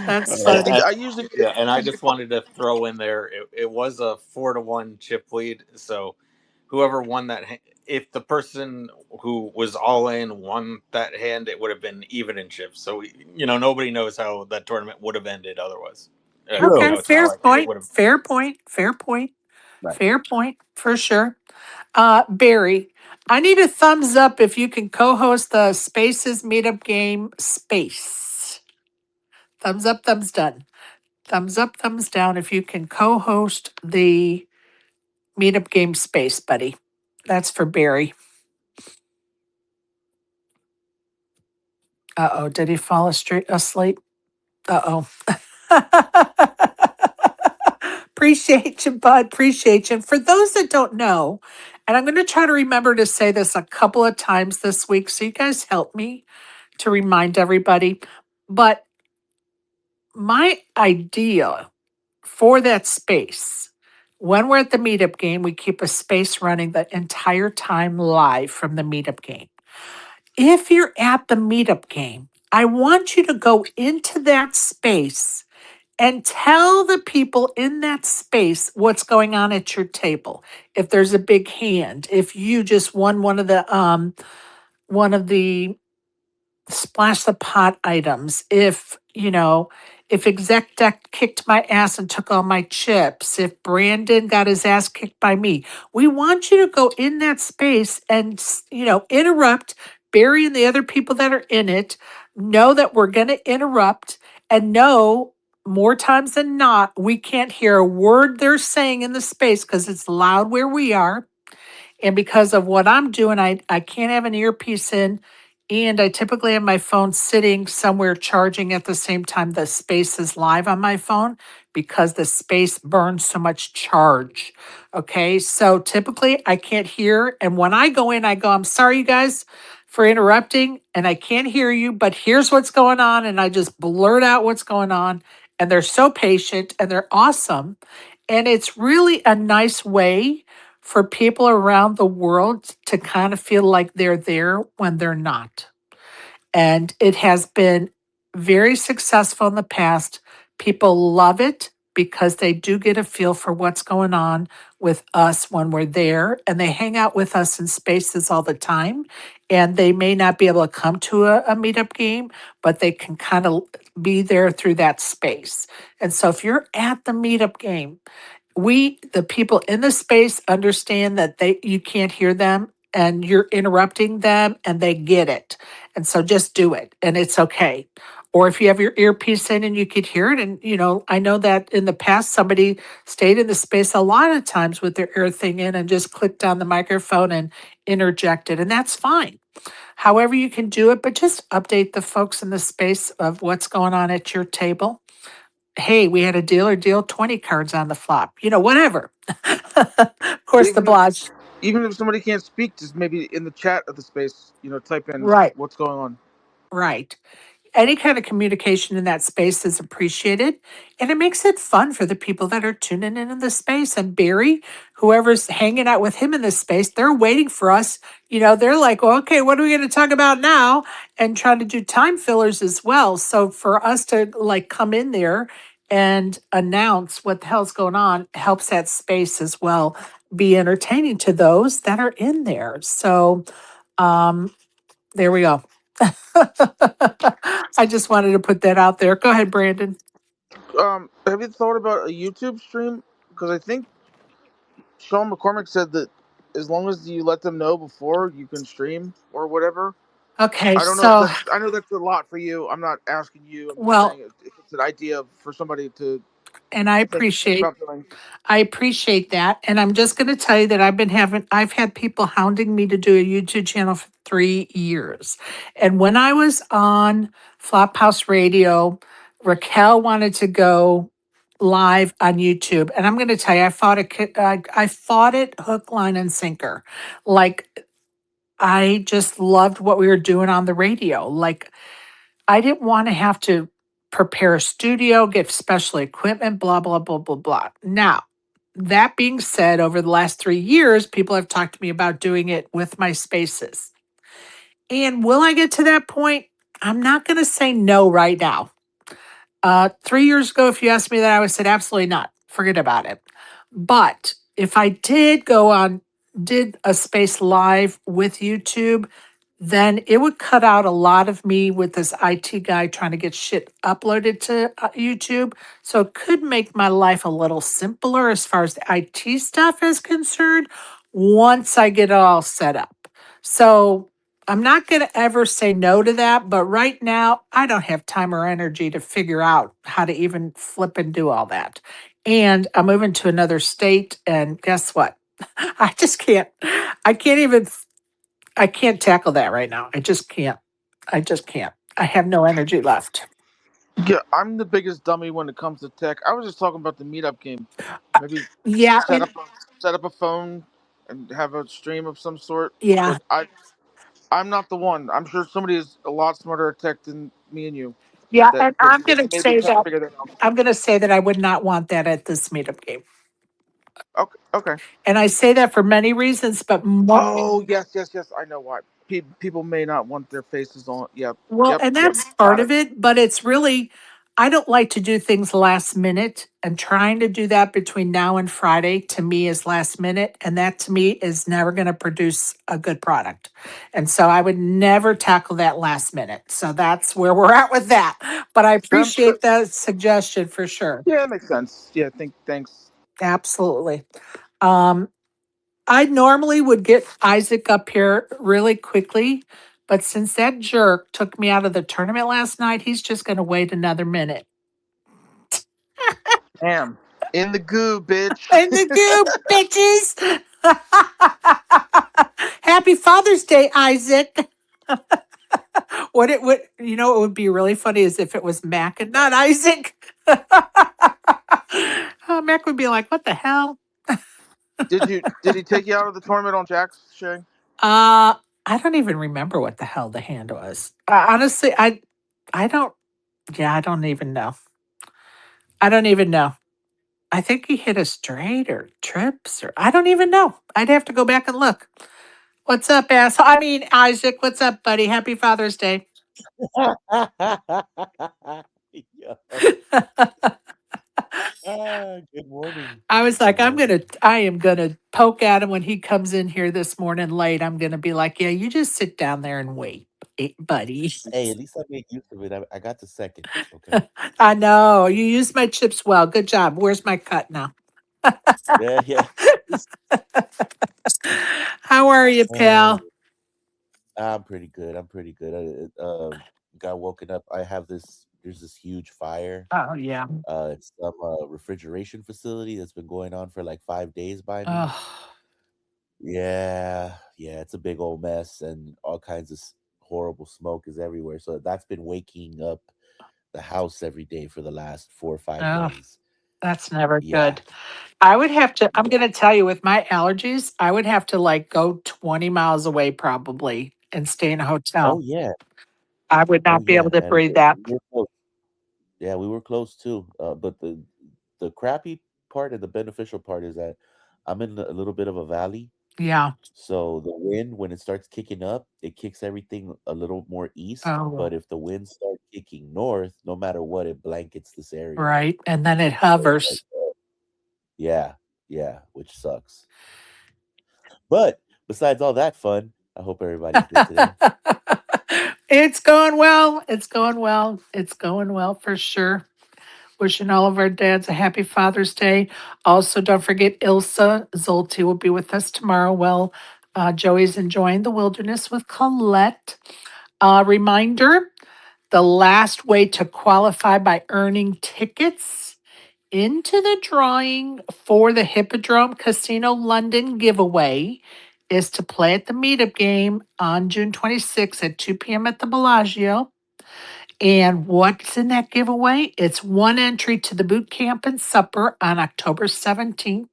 That's And, funny. and I usually yeah, and I just wanted to throw in there. It was a 4-1 chip lead, so whoever won that, if the person who was all in won that hand, it would have been even in chips. So nobody knows how that tournament would have ended otherwise. Okay, True. It's not fair like it point. would have. Fair point. Fair point. Right. Fair point for sure. Barry, I need a thumbs up if you can co-host the Spaces meetup game Space. Thumbs up, thumbs down. Thumbs up, thumbs down if you can co-host the meetup game Space, buddy. That's for Barry. Uh-oh, did he fall asleep? Uh-oh. Appreciate you, bud. Appreciate you. For those that don't know, and I'm going to try to remember to say this a couple of times this week, so you guys help me to remind everybody. But my idea for that space, when we're at the meetup game, we keep a space running the entire time live from the meetup game. If you're at the meetup game, I want you to go into that space and tell the people in that space what's going on at your table. If there's a big hand, if you just won one of the splash the pot items, if exec deck kicked my ass and took all my chips, if Brandon got his ass kicked by me, we want you to go in that space and interrupt Barry and the other people that are in it. Know that we're going to interrupt and know more times than not we can't hear a word they're saying in the space because it's loud where we are, and because of what I'm doing, I can't have an earpiece in. And I typically have my phone sitting somewhere charging at the same time the space is live on my phone because the space burns so much charge. Okay. So typically I can't hear. And when I go in, I go, I'm sorry, you guys, for interrupting. And I can't hear you, but here's what's going on. And I just blurt out what's going on. And they're so patient and they're awesome. And it's really a nice way for people around the world to kind of feel like they're there when they're not. And it has been very successful in the past. People love it because they do get a feel for what's going on with us when we're there, and they hang out with us in spaces all the time. And they may not be able to come to a meetup game, but they can kind of be there through that space. And so if you're at the meetup game, the people in the space understand that you can't hear them and you're interrupting them and they get it. And so just do it and it's okay. Or if you have your earpiece in and you could hear it, and I know that in the past somebody stayed in the space a lot of times with their ear thing in and just clicked on the microphone and interjected, and that's fine. However, you can do it, but just update the folks in the space of what's going on at your table. Hey, we had a deal or deal 20 cards on the flop, whatever. Of course, the Even if blotch. even if somebody can't speak, just maybe in the chat of the space, type in Right, what's going on. right. Any kind of communication in that space is appreciated, and it makes it fun for the people that are tuning in the space. And Barry, whoever's hanging out with him in this space, they're waiting for us. They're like, well, okay, what are we going to talk about now? And trying to do time fillers as well. So for us to like come in there and announce what the hell's going on helps that space as well be entertaining to those that are in there. So um there we go. I just wanted to put that out there. Go ahead, Brandon. Have you thought about a YouTube stream? Because I think Sean McCormick said that as long as you let them know before, you can stream or whatever. Okay, I don't know if so, that's. I know that's a lot for you. I'm not asking you. I'm just well, saying if it's an idea for somebody to and I think appreciate about doing. I appreciate that. And I'm just going to tell you that I've had people hounding me to do a YouTube channel for 3 years. And when I was on Flophouse Radio, Raquel wanted to go live on YouTube. And I'm going to tell you, I fought it hook, line, and sinker. Like, I just loved what we were doing on the radio. Like, I didn't want to have to prepare a studio, get special equipment, blah, blah, blah, blah, blah. Now, that being said, over the last 3 years, people have talked to me about doing it with my spaces. And will I get to that point? I'm not going to say no right now. 3 years ago, if you asked me that, I would have said absolutely not. Forget about it. But if I did a space live with YouTube, then it would cut out a lot of me with this IT guy trying to get shit uploaded to YouTube. So it could make my life a little simpler as far as the IT stuff is concerned once I get it all set up. So I'm not going to ever say no to that, but right now I don't have time or energy to figure out how to even flip and do all that. And I'm moving to another state, and guess what? I just can't. I can't even. I can't tackle that right now. I just can't. I just can't. I have no energy left. Yeah, I'm the biggest dummy when it comes to tech. I was just talking about the meetup game. Uh, Maybe Yeah, set and up set up a phone and have a stream of some sort. yeah, But I'm not the one. I'm sure somebody is a lot smarter at tech than me and you. yeah. That And that I'm going to maybe say can't that figure that out. I would not want that at this meetup game. Okay. Okay. And I say that for many reasons, but more. Oh yes, yes, yes. I know why. People may not want their faces on. Yep. Well, Yep. and Yep. that's part Got it. of it, but it's really, I don't like to do things last minute, and trying to do that between now and Friday to me is last minute. And that to me is never going to produce a good product. And so I would never tackle that last minute. So that's where we're at with that. But I That, appreciate that suggestion for sure. yeah, it makes sense. Yeah. Thanks. Absolutely. Um, I normally would get Isaac up here really quickly, but since that jerk took me out of the tournament last night, he's just going to wait another minute. Damn. In the goo, bitch. In the goo, bitches. Happy Father's Day, Isaac. What it would, it would be really funny is if it was Mac and not Isaac. Mac would be like, "What the hell?" Did he take you out of the tournament on Jack's, Shay? Uh, I don't even remember what the hell the hand was. Honestly, I don't. Yeah, I don't even know. I don't even know. I think he hit a straight or trips or I don't even know. I'd have to go back and look. What's up, asshole? I mean, Isaac, what's up, buddy? Happy Father's Day. Yo, good morning. I was Good like, morning. I am gonna poke at him when he comes in here this morning late. I'm gonna be like, yeah, you just sit down there and wait, buddy. Hey, at least I made use of it. I got the second. Okay. I know you used my chips well. Good job. Where's my cut now? Yeah, yeah. How are you, Uh, pal? I'm pretty good. I'm pretty good. Got woken up. I have this. There's this huge fire. Oh, yeah. It's some refrigeration facility that's been going on for like 5 days by me. Oh, Yeah, yeah. It's a big old mess, and all kinds of horrible smoke is everywhere. So that's been waking up the house every day for the last 4 or 5 oh, days. that's never Yeah, good. I would have to, I'm yeah. going to tell you, with my allergies, I would have to like go 20 miles away probably and stay in a Oh hotel. yeah. I would Oh not be able yeah. to And breathe that. we were close. Yeah, we were close too. But the crappy part and the beneficial part is that I'm in a little bit of a valley. Yeah. So the wind, when it starts kicking up, it kicks everything a little more east. Oh, But if the winds start kicking north, no matter what, it blankets this area. right. And then it So it's like, hovers. yeah, yeah, which sucks. But besides all that fun, I hope everybody's good today. It's going well. It's going well. It's going well for sure. Wishing all of our dads a happy Father's Day. Also, don't forget Ilsa Zolti will be with us tomorrow. Well, Joey's enjoying the wilderness with Colette. Reminder, the last way to qualify by earning tickets into the drawing for the Hippodrome Casino London giveaway is to play at the meetup game on June 26th at 2 p.m. at the Bellagio. And what's in that giveaway? It's one entry to the boot camp and supper on October 17th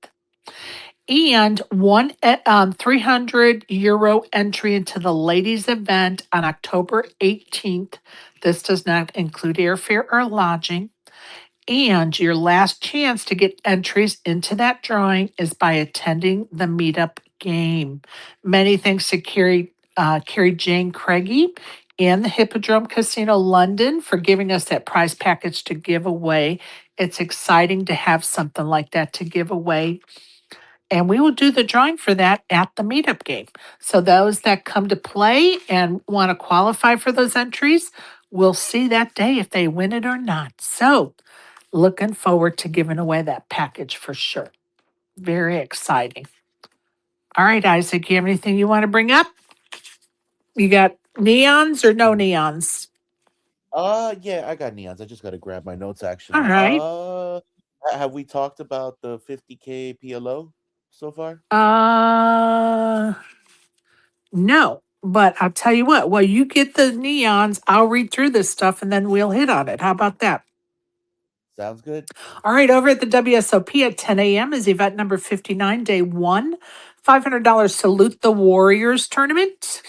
and one 300 € entry into the ladies' event on October 18th. This does not include airfare or lodging. And your last chance to get entries into that drawing is by attending the meetup game. Many thanks to Carrie Jane Craigie and the Hippodrome Casino London for giving us that prize package to give away. It's exciting to have something like that to give away. And we will do the drawing for that at the meetup game. So those that come to play and want to qualify for those entries, we'll see that day if they win it or not. So looking forward to giving away that package for sure. Very exciting. All right, Isaac, you have anything you want to bring up? You got neons or no Mm. neons? Yeah, I got neons. I just gotta grab my notes All actually. right. Have we talked about the 50K PLO so far? Uh, no, but I'll tell you what, while you get the neons, I'll read through this stuff and then we'll hit on it. How about that? Sounds good. All right, over at the WSOP at 10 a.m. is event number 59, day one. $500 Salute the Warriors tournament.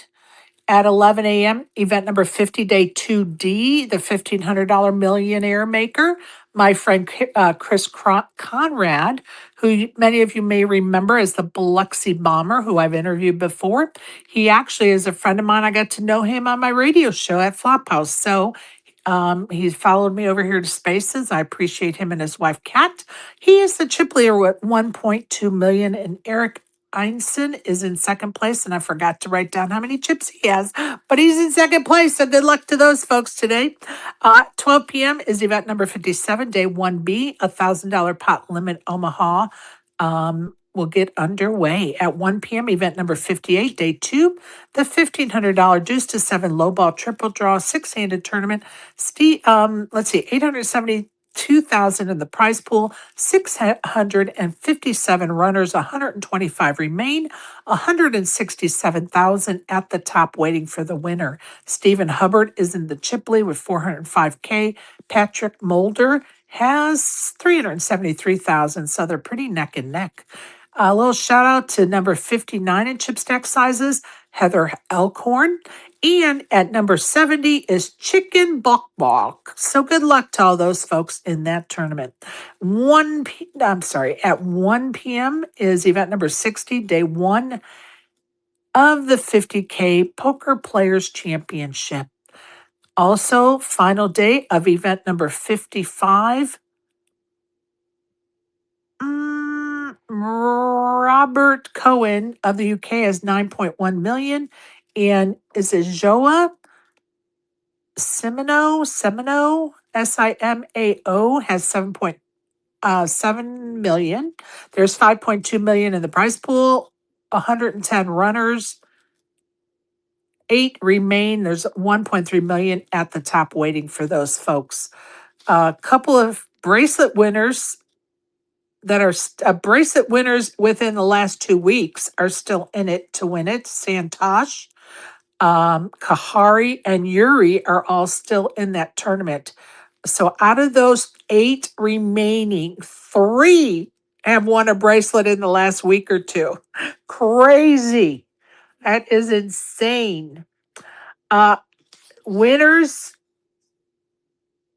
At 11 a.m., event number 50, day 2D, the $1,500 Millionaire Maker. My friend Chris Conrad, who many of you may remember as the Biloxi Bomber, who I've interviewed before. He actually is a friend of mine. I got to know him on my radio show at Flophouse. So he's followed me over here to Spaces. I appreciate him and his wife, Kat. He is the chip leader with 1.2 million, and Eric Einstein is in second place. And I forgot to write down how many chips he has, but he's in second place. So good luck to those folks today. 12 p.m. is event number 57, day 1B, $1,000 pot limit Omaha. Will get underway at 1 p.m. Event number 58, day two, the $1,500 deuce to seven low ball triple draw six-handed tournament. Let's see, 872,000 in the prize pool, 657 runners, 125 remain, 167,000 at the top waiting for the winner. Stephen Hubbard is in the Chipley with 405K. Patrick Mulder has 373,000, so they're pretty neck and neck. A little shout out to number 59 in chip stack sizes, Heather Elkhorn. And at number 70 is Chicken Bok Bok. So good luck to all those folks in that tournament. At 1 p.m. is event number 60, day one of the 50K Poker Players Championship. Also, final day of event number 55. Robert Cohen of the UK has 9.1 million. And is it Joa Semino, Simano, Simao has 7.0 7 million. There's 5.2 million in the prize pool, 110 runners, 8 remain. There's 1.3 million at the top waiting for those folks. A couple of bracelet winners that are bracelet winners within the last 2 weeks are still in it to win it. Santosh, Kahari, and Yuri are all still in that tournament. So out of those 8 remaining, 3 have won a bracelet in the last week or two. Crazy. That is insane. Uh, Winners,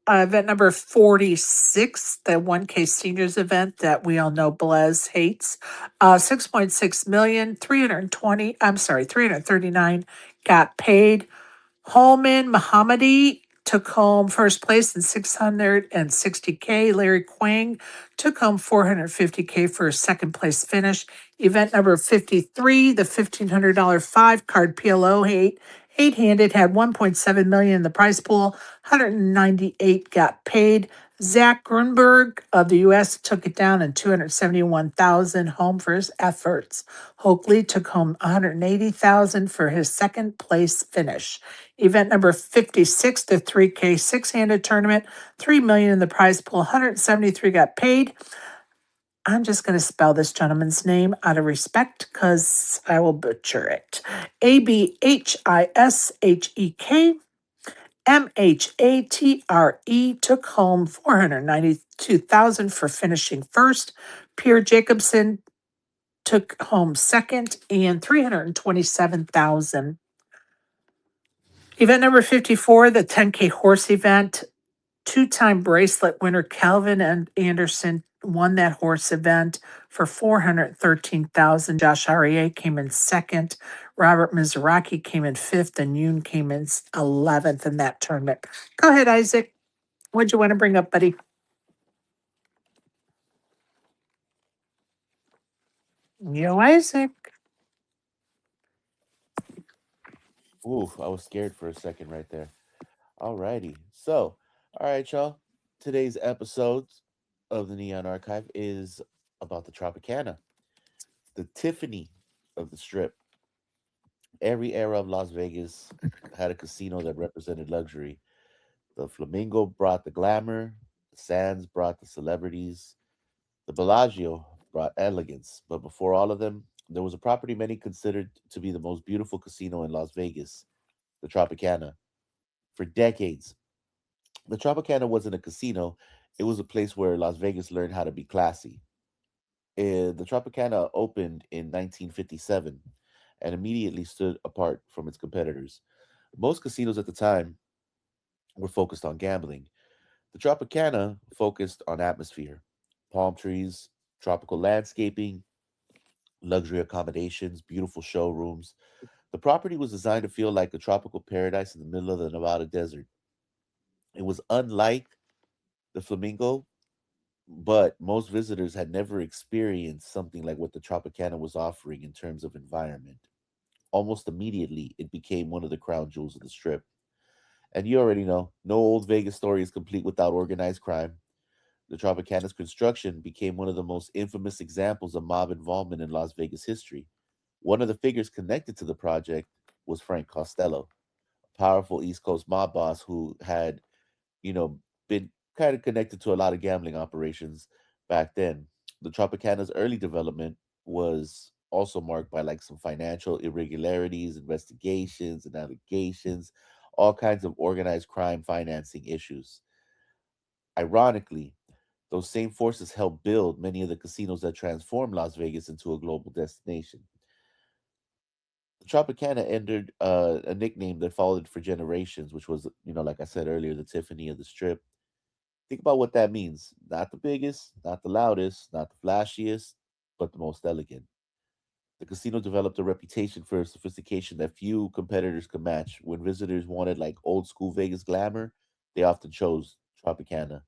event number 46, the 1K seniors event that we all know Blaise hates. 6.6 million, 320, I'm sorry, 339 got paid. Holman Mohammadi took home first place in 660K. Larry Quang took home 450K for a second place finish. Event number 53, the $1,500 5 card PLO eight-handed had 1.7 million in the prize pool. 198 got paid. Zach Grunberg of the U.S. took it down in 271,000 home for his efforts. Hoakley took home 180,000 for his second place finish. Event number 56, the 3K six-handed tournament, 3 million in the prize pool, 173 got paid. I'm just going to spell this gentleman's name out of respect because I will butcher it. Abhishek Mhatre took home 492,000 for finishing first. Pierre Jacobson took home second and 327,000. Event number 54, the 10K horse event. 2-time bracelet winner Calvin and Anderson won that horse event for 413,000. Josh Aryeh came in second. Robert Mizraki came in fifth, and Yoon came in 11th in that tournament. Go ahead, Isaac. What'd you want to bring up, buddy? Yo, Isaac. Ooh, I was scared for a second right there. Alrighty. So, all right, y'all. Today's episode of the Neon Archive is about the Tropicana, the Tiffany of the Strip. Every era of Las Vegas had a casino that represented luxury. The Flamingo brought the glamour, the Sands brought the celebrities, the Bellagio brought elegance. But before all of them, there was a property many considered to be the most beautiful casino in Las Vegas, the Tropicana. For decades, the Tropicana wasn't a casino, it was a place where Las Vegas learned how to be classy. The Tropicana opened in 1957 and immediately stood apart from its competitors. Most casinos at the time were focused on gambling. The Tropicana focused on atmosphere, palm trees, tropical landscaping, luxury accommodations, beautiful showrooms. The property was designed to feel like a tropical paradise in the middle of the Nevada desert. It was unlike the Flamingo, but most visitors had never experienced something like what the Tropicana was offering in terms of environment. Almost immediately, it became one of the crown jewels of the strip. And you already know, no old Vegas story is complete without organized crime. The Tropicana's construction became one of the most infamous examples of mob involvement in Las Vegas history. One of the figures connected to the project was Frank Costello, a powerful East Coast mob boss who had, you know, been kind of connected to a lot of gambling operations back then. The Tropicana's early development was also marked by like some financial irregularities, investigations, and allegations, all kinds of organized crime financing issues. Ironically, those same forces helped build many of the casinos that transformed Las Vegas into a global destination. The Tropicana entered a nickname that followed for generations, which was, like I said earlier, the Tiffany of the Strip. Think about what that means. Not the biggest, not the loudest, not the flashiest, but the most elegant. The casino developed a reputation for sophistication that few competitors could match. When visitors wanted like old school Vegas glamour, they often chose Tropicana.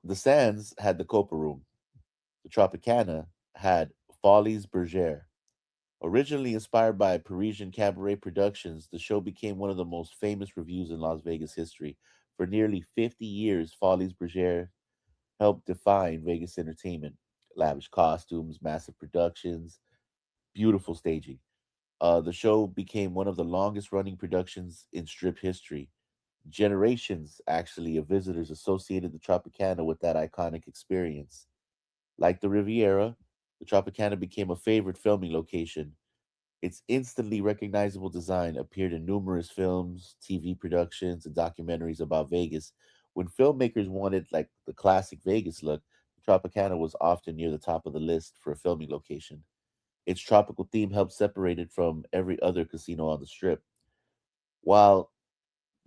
The Sands had the Copa Room. The Tropicana had Follies Bergère. Originally inspired by Parisian cabaret productions, the show became one of the most famous revues in Las Vegas history. For nearly 50 years, Follies Bergère helped define Vegas entertainment. Lavish costumes, massive productions, beautiful staging. The show became one of the longest running productions in strip history. Generations, actually, of visitors associated the Tropicana with that iconic experience. Like the Riviera, the Tropicana became a favorite filming location. Its instantly recognizable design appeared in numerous films, TV productions, and documentaries about Vegas. When filmmakers wanted like the classic Vegas look, Tropicana was often near the top of the list for a filming location. Its tropical theme helped separate it from every other casino on the strip. While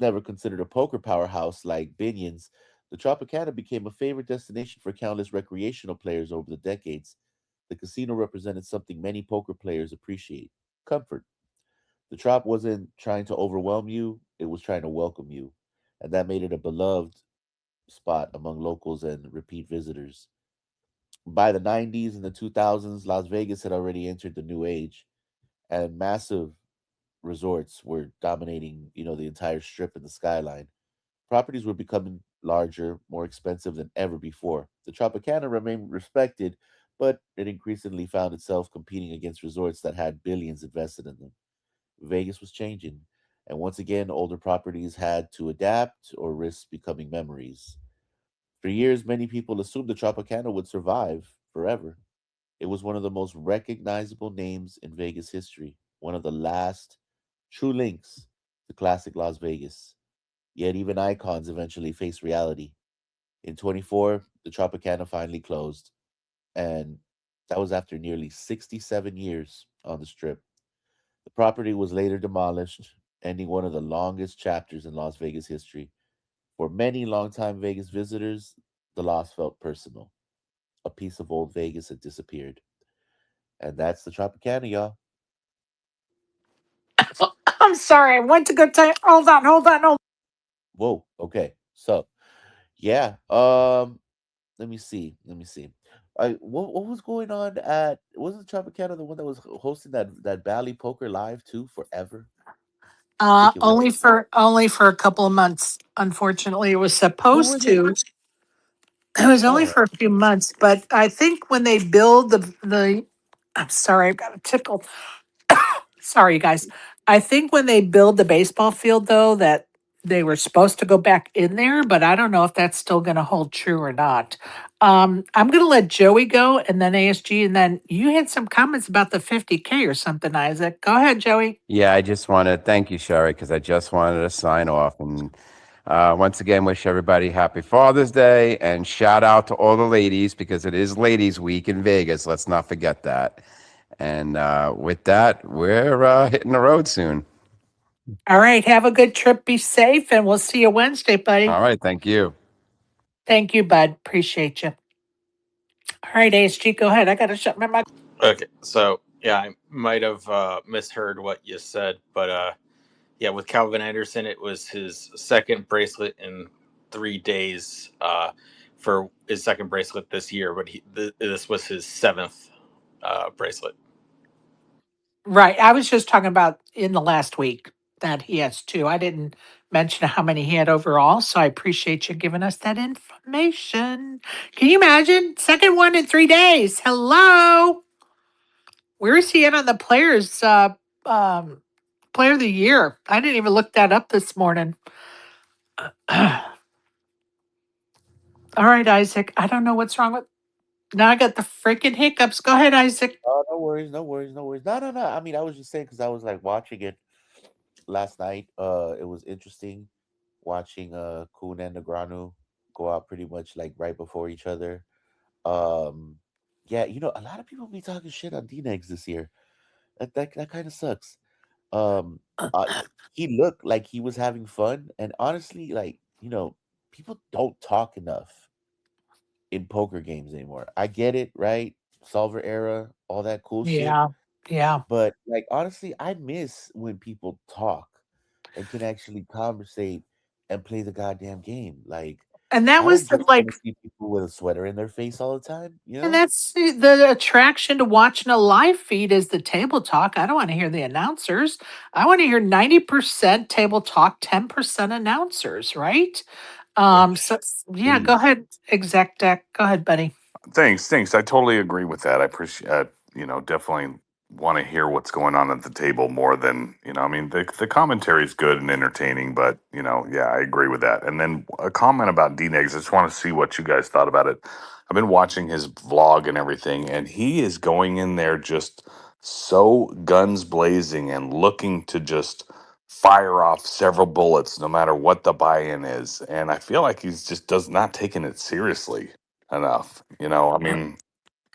never considered a poker powerhouse like Binion's, the Tropicana became a favorite destination for countless recreational players over the decades. The casino represented something many poker players appreciate: comfort. The Trop wasn't trying to overwhelm you, it was trying to welcome you. And that made it a beloved spot among locals and repeat visitors. By the 90s and the 2000s, Las Vegas had already entered the new age, and massive resorts were dominating, the entire strip and the skyline. Properties were becoming larger, more expensive than ever before. The Tropicana remained respected, but it increasingly found itself competing against resorts that had billions invested in them. Vegas was changing, and once again, older properties had to adapt or risk becoming memories. For years, many people assumed the Tropicana would survive forever. It was one of the most recognizable names in Vegas history, one of the last true links to classic Las Vegas. Yet even icons eventually face reality. In 24, the Tropicana finally closed, and that was after nearly 67 years on the strip. The property was later demolished, ending one of the longest chapters in Las Vegas history. For many longtime Vegas visitors, the loss felt personal. A piece of old Vegas had disappeared. And that's the Tropicana, y'all. I'm sorry. I went to go tell. Hold on, hold on, hold. Whoa, okay. So, yeah, let me see. Let me see. What was going on at wasn't Tropicana the one that was hosting that Bally Poker Live too forever? I think it was. Only for a couple of months. Unfortunately, it was Who supposed was it? to. It was only Oh, for a few months, but I think when they build the I'm sorry, I've got a tickle. Sorry, you guys. I think when they build the baseball field, though, that they were supposed to go back in there, but I don't know if that's still going to hold true or not. I'm going to let Joey go and then ASG, and then you had some comments about the 50K or something, Isaac. Go ahead, Joey. Yeah, I just want to thank you, Sherry, because I just wanted to sign off and once again wish everybody happy Father's Day and shout out to all the ladies because it is Ladies Week in Vegas. Let's not forget that. And with that, we're hitting the road soon. All right, have a good trip. Be safe, and we'll see you Wednesday, buddy. All right, thank you. Thank you, bud. Appreciate you. All right, ASG, go ahead. I got to shut my mic. Okay, so yeah, I might have misheard what you said, but yeah, with Calvin Anderson, it was his second bracelet in 3 days for his second bracelet this year, but this was his seventh bracelet. Right. I was just talking about in the last week that he has two. I didn't mention how many he had overall, so I appreciate you giving us that information. Can you imagine? Second one in 3 days. Hello. Where is he at on the player of the year? I didn't even look that up this morning. All right, Isaac. I don't know what's wrong with now I got the freaking hiccups. Go ahead, Isaac. oh, no worries, no worries, no worries. No, no, no. I mean, I was just saying because I was like watching it last night. It was interesting watching Kun and Negranu go out pretty much like right before each other. Um, yeah, a lot of people be talking shit on Dnegs this year. That kind of sucks. Um, uh, he looked like he was having fun, and honestly, like people don't talk enough in poker games anymore. I get it, right? Solver era, all that cool shit. Yeah. Yeah. But like honestly, I miss when people talk and can actually conversate and play the goddamn game. Like And that I was don't the, just want like to see people with a sweater in their face all the time, you And know? that's the attraction to watching a live feed is the table talk. I don't want to hear the announcers. I want to hear 90% table talk, 10% announcers, right? So yeah, go Please. ahead, exec deck. Go ahead, buddy. Thanks. I totally agree with that. I appreciate, definitely want to hear what's going on at the table more than, I mean, the commentary is good and entertaining, but, yeah, I agree with that. And then a comment about Dnegs. I just want to see what you guys thought about it. I've been watching his vlog and everything, and he is going in there just so guns blazing and looking to just fire off several bullets no matter what the buy-in is. And I feel like he's just does not taking it seriously enough. I mean,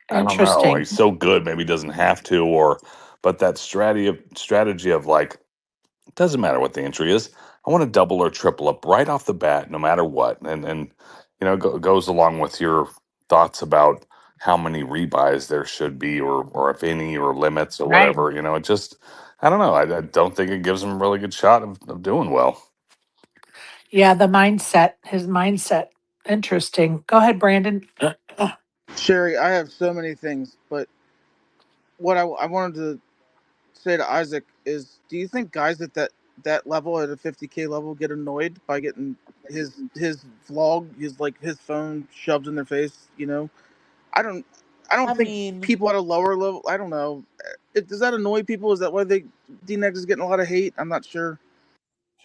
I don't know. Interesting. He's so good, maybe he doesn't have to, but that strategy of like, it doesn't matter what the entry is. I want to double or triple up right off the bat, no matter what. And goes along with your thoughts about how many rebuys there should be, or if any, or limits or Right. whatever. It just, I don't know. I don't think it gives him a really good shot of doing well. Yeah, his mindset. Interesting. Go ahead, Brandon. Sherry, I have so many things, but what I wanted to say to Isaac is, do you think guys at that level, at a 50K level, get annoyed by getting his vlog, his phone shoved in their face? I don't I don't I think mean, people at a lower level. I don't know. Does that annoy people? Is that why Dnegs is getting a lot of hate? I'm not sure.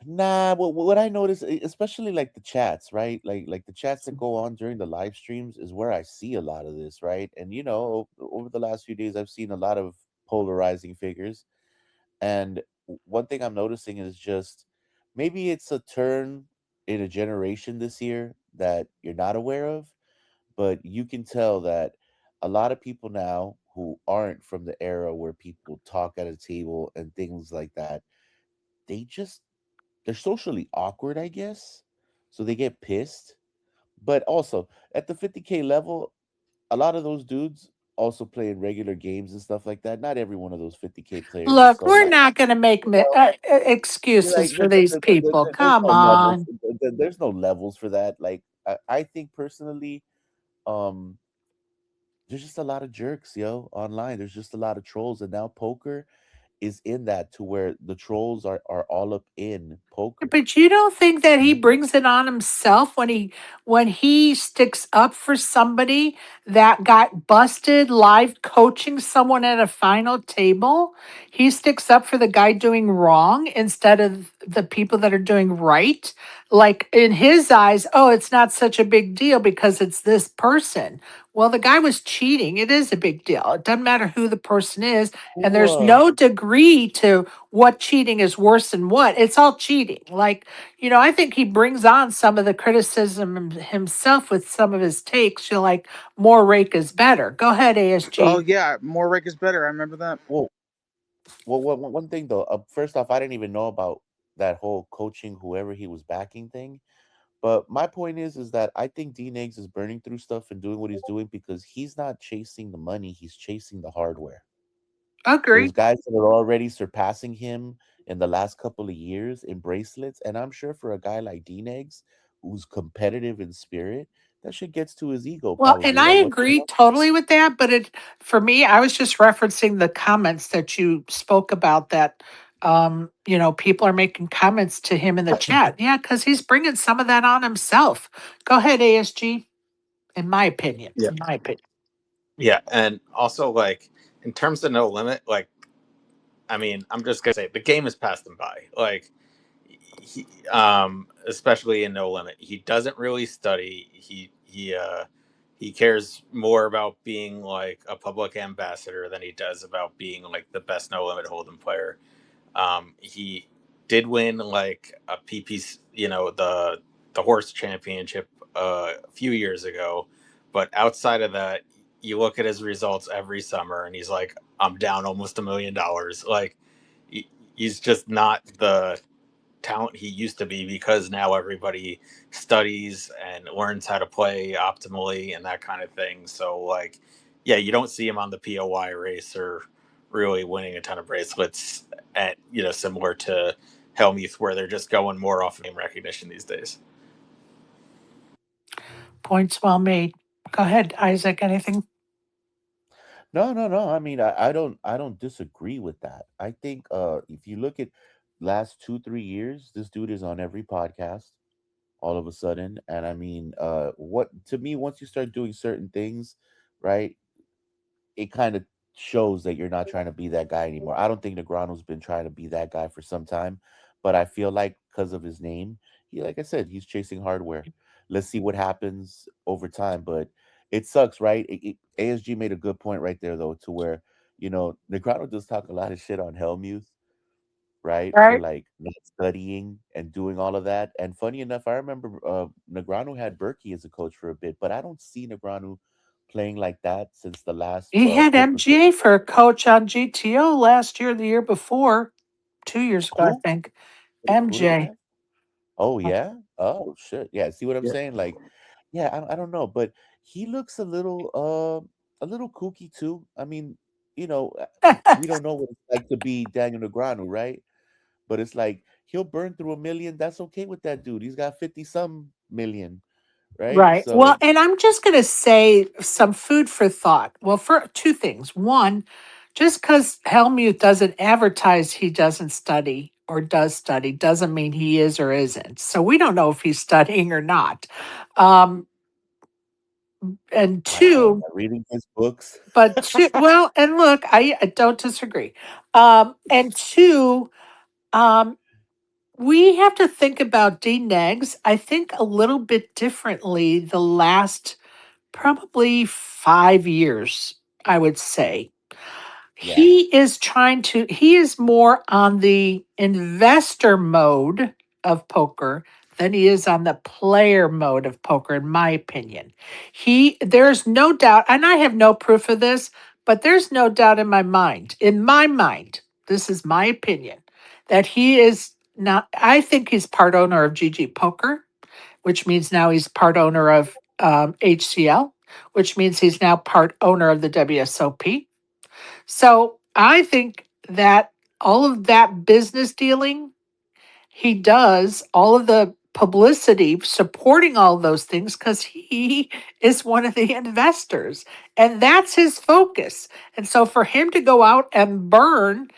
nah. What I notice, especially like the chats, right? Like the chats that go on during the live streams is where I see a lot of this, right? And over the last few days, I've seen a lot of polarizing figures. And one thing I'm noticing is just maybe it's a turn in a generation this year that you're not aware of, but you can tell that a lot of people now who aren't from the era where people talk at a table and things like that, they just they're socially awkward, I guess. So they get pissed. But also at the 50K level, a lot of those dudes also play in regular games and stuff like that. Not every one of those 50K players is Look, so we're nice. not going to make excuses Like for these people. there's Come no levels. on. There's no levels for that. Like I think personally, um, there's just a lot of jerks, online. There's just a lot of trolls, and now poker is in that to where the trolls are all up in poker. But you don't think that he Mhm. brings it on himself when he sticks up for somebody that got busted live coaching someone at a final table? He sticks up for the guy doing wrong instead of the people that are doing right. Like in his eyes, oh, it's not such a big deal because it's this person. Well, the guy was cheating. It is a big deal. It doesn't matter who the person is. And Who there's no degree to what cheating is worse than what. It's all cheating. Like, I think he brings on some of the criticism himself with some of his takes. You're like, more rake is better. Go ahead, Oh ASG. yeah, more rake is better. I remember that. well one thing though, first off, I didn't even know about that whole coaching whoever he was backing thing. But my point is that I think D Nags is burning through stuff and doing what he's doing because he's not chasing the money, he's chasing the hardware. There's Agree. guys that are already surpassing him in the last couple of years in bracelets, and I'm sure for a guy like Dnegs, who's competitive in spirit, that shit gets to his ego. Well, and Probably I like, what the agree hell? totally with that. But for me, I was just referencing the comments that you spoke about that, people are making comments to him in the chat. Yeah, because he's bringing some of that on himself. Go ahead, ASG. In my opinion. Yeah, In my opinion. yeah, and also like in terms of no limit, like I mean, I'm just gonna say the game has passed him by. Like especially in no limit, he doesn't really study. He cares more about being like a public ambassador than he does about being like the best no limit hold'em player. He did win like a PP, the horse championship a few years ago, but outside of that, you look at his results every summer, and he's like, I'm down almost $1 million. Like, he's just not the talent he used to be because now everybody studies and learns how to play optimally and that kind of thing. So like, yeah, you don't see him on the POY race or really winning a ton of bracelets at similar to Helmuth, where they're just going more off of name recognition these days. Points well made. Go ahead, Isaac. Anything? No, no, no. I mean, I don't disagree with that. I think if you look at last 2, 3 years, this dude is on every podcast all of a sudden. And I mean, what to me, once you start doing certain things, right, it kind of shows that you're not trying to be that guy anymore. I don't think Negrano's been trying to be that guy for some time, but I feel like because of his name, he, like I said, he's chasing hardware. Let's see what happens over time, but it sucks, right? ASG made a good point right there, though, to where Negrano does talk a lot of shit on Helmuth, right? For Right. like not studying and doing all of that. And funny enough, I remember Negrano had Berkey as a coach for a bit, but I don't see Negrano playing like that since the last He had poker. MGA for a coach on GTO last year, the year before, 2 years ago, I Who? think. Who did he MJ. have? Oh yeah. Oh shit. Yeah. See what I'm Yeah. saying? Like, yeah. I don't know, but he looks a little kooky too. I mean, we don't know what it's like to be Daniel Negreanu, right? But it's like he'll burn through 1 million. That's okay with that dude. He's got 50 some million, right? Right. Well, So and I'm just going to say some food for thought. Well, for two things. One, just because Helmuth doesn't advertise he doesn't study or does study doesn't mean he is or isn't. So we don't know if he's studying or not. Um, and wow, am two, I reading his books? but two, well, and look, I don't disagree. And two, um, we have to think about Dnegs, I think, a little bit differently the last probably 5 years, I would say. Yeah. He is more on the investor mode of poker than he is on the player mode of poker, in my opinion. There's no doubt, and I have no proof of this, but there's no doubt in my mind, this is my opinion, that he is not, I think he's part owner of GG Poker, which means now he's part owner of HCL, which means he's now part owner of the WSOP. So I think that all of that business dealing he does, all of the publicity supporting all those things because he is one of the investors and that's his focus. And so for him to go out and burn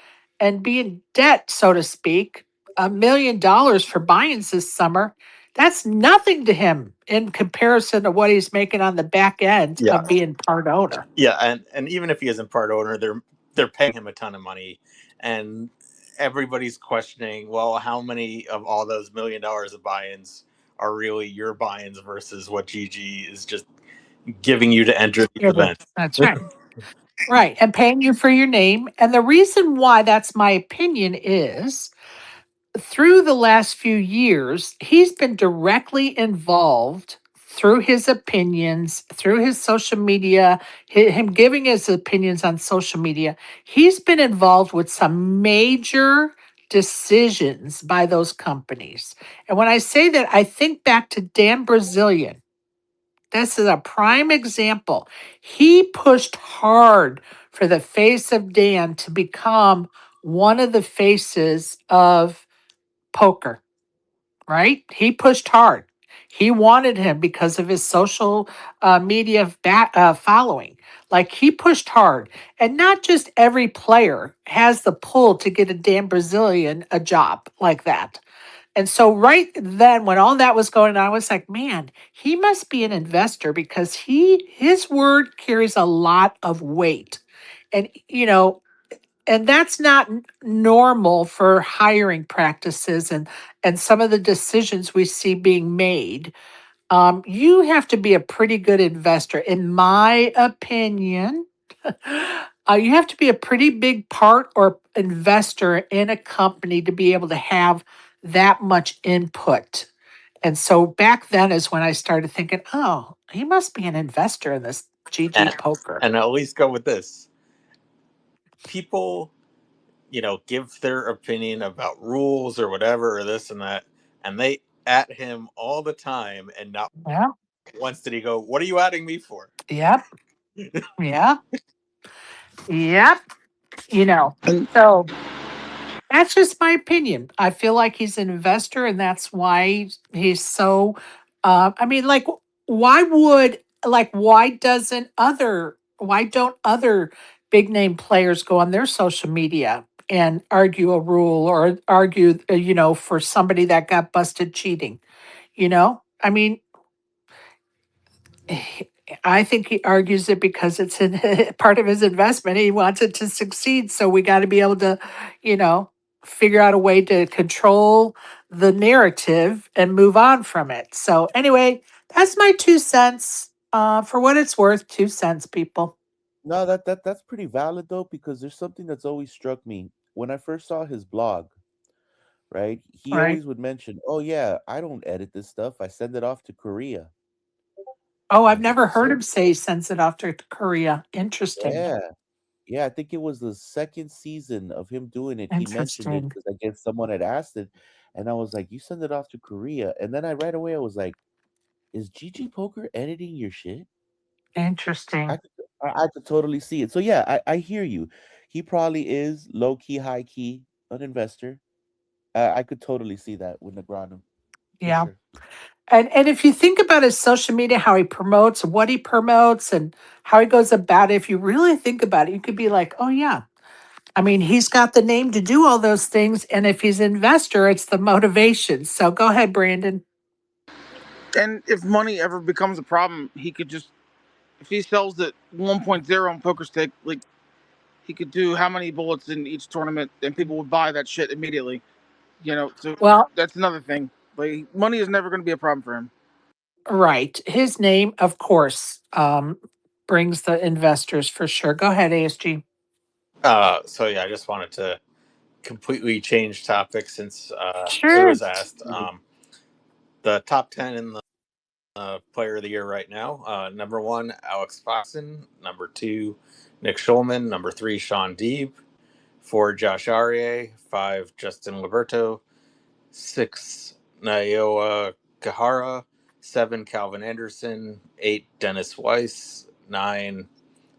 and be in debt, so to speak, $1 million for buy-ins this summer, that's nothing to him in comparison to what he's making on the back end Yeah, of being part owner. yeah, and even if he isn't part owner, they're paying him a ton of money, and everybody's questioning, well, how many of all those $1 million of buy-ins are really your buy-ins versus what GG is just giving you to enter these Yeah, events. that's right. Right, and paying you for your name. And the reason why that's my opinion is through the last few years, he's been directly involved through his opinions, through his social media, him giving his opinions on social media. He's been involved with some major decisions by those companies. And when I say that, I think back to Dan Brazilian. This is a prime example. He pushed hard for the face of Dan to become one of the faces of poker, right? He pushed hard. He wanted him because of his social media following. Like he pushed hard. And not just every player has the pull to get a damn Brazilian a job like that. And so right then when all that was going on, I was like, man, he must be an investor because his word carries a lot of weight. And and that's not normal for hiring practices and some of the decisions we see being made. You have to be a pretty good investor, in my opinion. You have to be a pretty big part or investor in a company to be able to have that much input. And so back then is when I started thinking, oh, he must be an investor in this GG and, poker. and at least go with this. People, give their opinion about rules or whatever or this and that, and they at him all the time, and not Yeah. once did he go, "What are you adding me for?" Yep. Yeah. Yep. You know, And so that's just my opinion. I feel like he's an investor, and that's why he's so. I mean, like, why don't other big name players go on their social media and argue a rule or argue, for somebody that got busted cheating. I mean, I think he argues it because it's in part of his investment. He wants it to succeed. So we got to be able to, you know, figure out a way to control the narrative and move on from it. So anyway, that's my 2 cents. For what it's worth, 2 cents, people. No, that's pretty valid though, because there's something that's always struck me when I first saw his blog. Right, he Right. always would mention, "Oh yeah, I don't edit this stuff. I send it off to Korea." Oh, And I I've was like, never heard "So him say he sends it off to Korea. Interesting. yeah, yeah." I think it was the second season of him doing it. He mentioned it Interesting. because I guess someone had asked it, and I was like, "You send it off to Korea?" And then I right away I was like, "Is GG Poker editing your shit?" I Interesting. could, I could totally see it. So yeah, I hear you. He probably is low key, high key, an investor. I could totally see that with Negreanu for Yeah. sure. And if you think about his social media, how he promotes, what he promotes, and how he goes about it, if you really think about it, you could be like, oh yeah. I mean, he's got the name to do all those things, and if he's an investor, it's the motivation. So go ahead, Brandon. And if money ever becomes a problem, he could just, if he sells at 1.0 on poker stick, like he could do how many bullets in each tournament, and people would buy that shit immediately. So Well, that's another thing. Like money is never going to be a problem for him. right. His name, of course, brings the investors for sure. Go ahead, ASG. So yeah, I just wanted to completely change topics since it Sure. was asked. The top 10 in the player of the year right now. Number one, Alex Foxen. Number two, Nick Schulman. Number three, Sean Deeb. Four, Josh Aryeh. Five, Justin Liberto. Six, Naoya Kahara. Seven, Calvin Anderson. Eight, Dennis Weiss. Nine,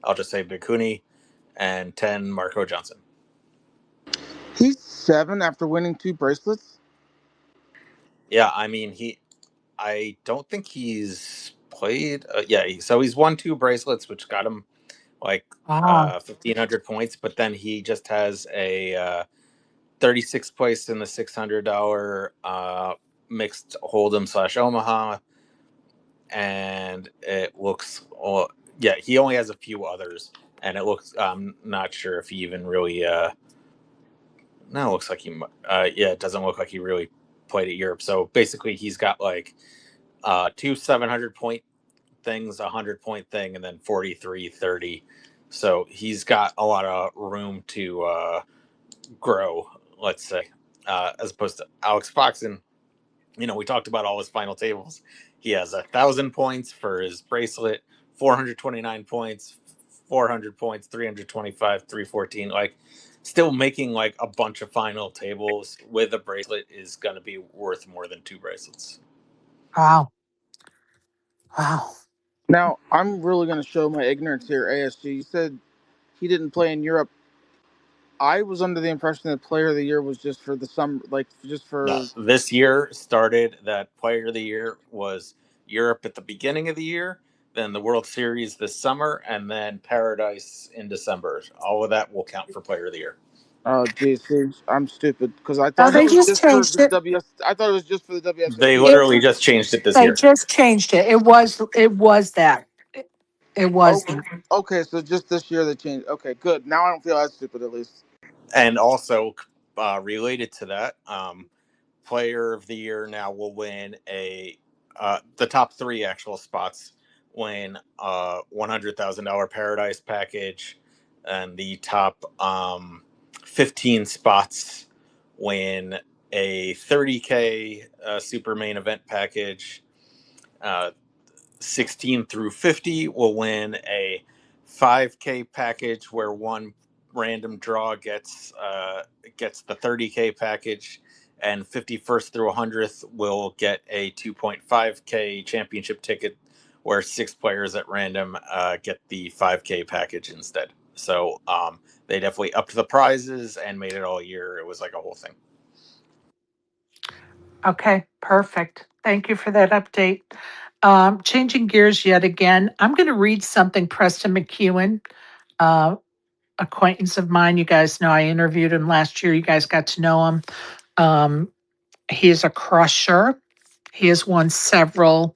I'll just say Bikuni. And 10, Marco Johnson. He's 7 after winning 2 bracelets. Yeah, I mean, I don't think he's played. So he's won 2 bracelets, which got him like Wow. 1,500 points, but then he just has a 36th place in the $600 mixed Hold'em / Omaha, and it looks, well, yeah, he only has a few others, and it looks, I'm not sure if he even really, no, it looks like yeah, it doesn't look like he really played at Europe. So basically, he's got like 2 700-point things, 100-point thing, and then 43, 30. So he's got a lot of room to grow, let's say, as opposed to Alex Foxen. We talked about all his final tables. He has 1,000 points for his bracelet, 429 points, 400 points, 325, 314. Like, still making like a bunch of final tables with a bracelet is going to be worth more than 2 bracelets. Wow. Wow. Now I'm really going to show my ignorance here. ASG, you said he didn't play in Europe. I was under the impression that Player of the Year was just for the summer, like just No, for. this year started that player of the year was Europe at the beginning of the year, then the World Series this summer, and then Paradise in December. All of that will count for player of the year. Oh, geez, see, I'm stupid because I No, thought it they was just just for changed the it. WS. I thought it was just for the They WSOP. It literally just changed it this they year. just changed it. It was that. It was Oh, that. okay, so just this year they changed. Okay, good. Now I don't feel as stupid at least. And also related to that, player of the year now will win the top three actual spots win $100,000 Paradise package, and the top 15 spots win a 30K super main event package. Uh, 16 through 50 will win a 5K package where one random draw gets the 30K package, and 51st through 100th will get a 2.5K championship ticket where 6 players at random get the 5K package instead. So they definitely upped the prizes and made it all year. It was like a whole thing. Okay, perfect. Thank you for that update. Changing gears yet again, I'm going to read something Preston McEwen uh, acquaintance of mine. You guys know I interviewed him last year. You guys got to know him. Um, he is a crusher. He has won several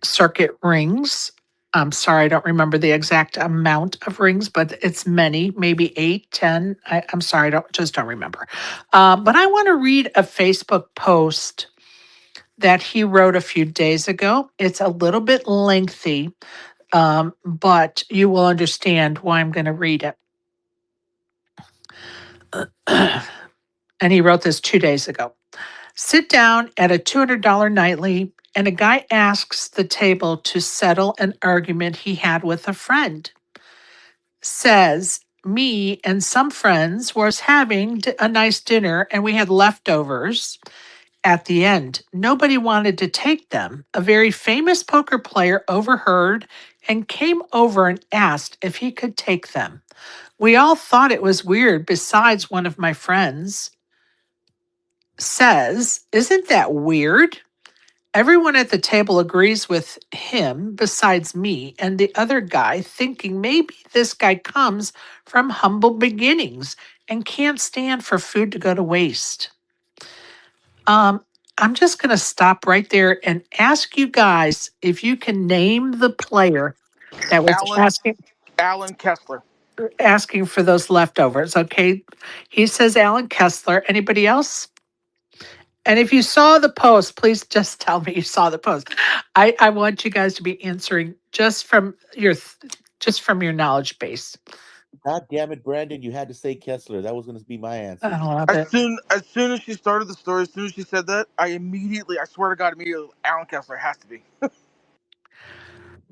circuit rings. I'm sorry, I don't remember the exact amount of rings, but it's many, maybe 8, 10. I'm sorry, I don't remember. But I want to read a Facebook post that he wrote a few days ago. It's a little bit lengthy, but you will understand why I'm going to read it. And he wrote this 2 days ago. Sit down at a $200 nightly, and a guy asks the table to settle an argument he had with a friend. Says, me and some friends was having a nice dinner and we had leftovers at the end. Nobody wanted to take them. A very famous poker player overheard and came over and asked if he could take them. We all thought it was weird, besides one of my friends says, isn't that weird? Everyone at the table agrees with him besides me and the other guy, thinking maybe this guy comes from humble beginnings and can't stand for food to go to waste. I'm just going to stop right there and ask you guys if you can name the player that was Alan Alan Kessler. asking for those leftovers. Okay. He says Alan Kessler. Anybody else? And if you saw the post, please just tell me you saw the post. I want you guys to be answering just from your knowledge base. God damn it, Brandon! You had to say Kessler. That was going to be my answer. I love it. As soon as she started the story, as soon as she said that, I swear to God, immediately, Alan Kessler has to be.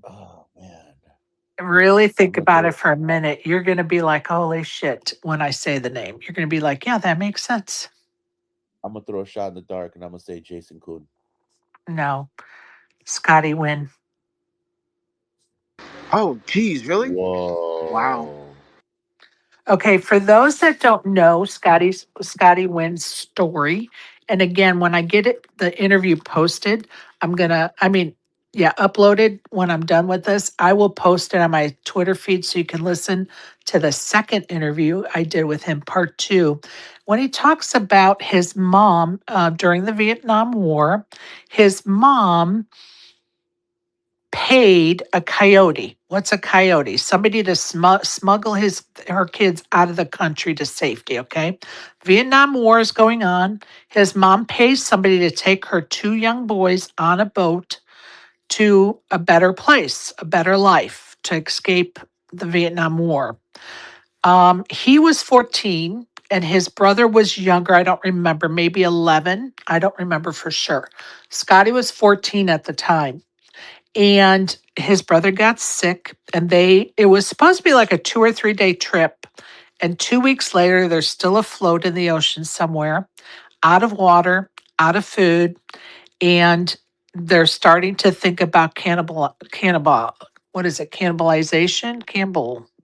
Oh man, Really I'm think gonna about it throw. for a minute. You're going to be like, holy shit, when I say the name. You're going to be like, yeah, that makes sense. I'm gonna throw a shot in the dark, and I'm gonna say Jason Kuhn. No, Scotty Wynn. Oh, geez, really? Wow. Whoa. Okay, for those that don't know Scotty Wynn's story, and again, when I get the interview posted, uploaded when I'm done with this, I will post it on my Twitter feed so you can listen to the second interview I did with him, part 2, when he talks about his mom during the Vietnam War. His mom paid a coyote. What's a coyote? Somebody to smuggle her kids out of the country to safety. Okay, Vietnam War is going on. His mom pays somebody to take her 2 young boys on a boat to a better place, a better life, to escape the Vietnam War. He was 14 and his brother was younger. I don't remember, maybe 11. I don't remember for sure. Scotty was 14 at the time, and his brother got sick, and it was supposed to be like a 2 or 3 day trip, and 2 weeks later they're still afloat in the ocean somewhere, out of water, out of food, and they're starting to think about cannibal what is it, cannibalization,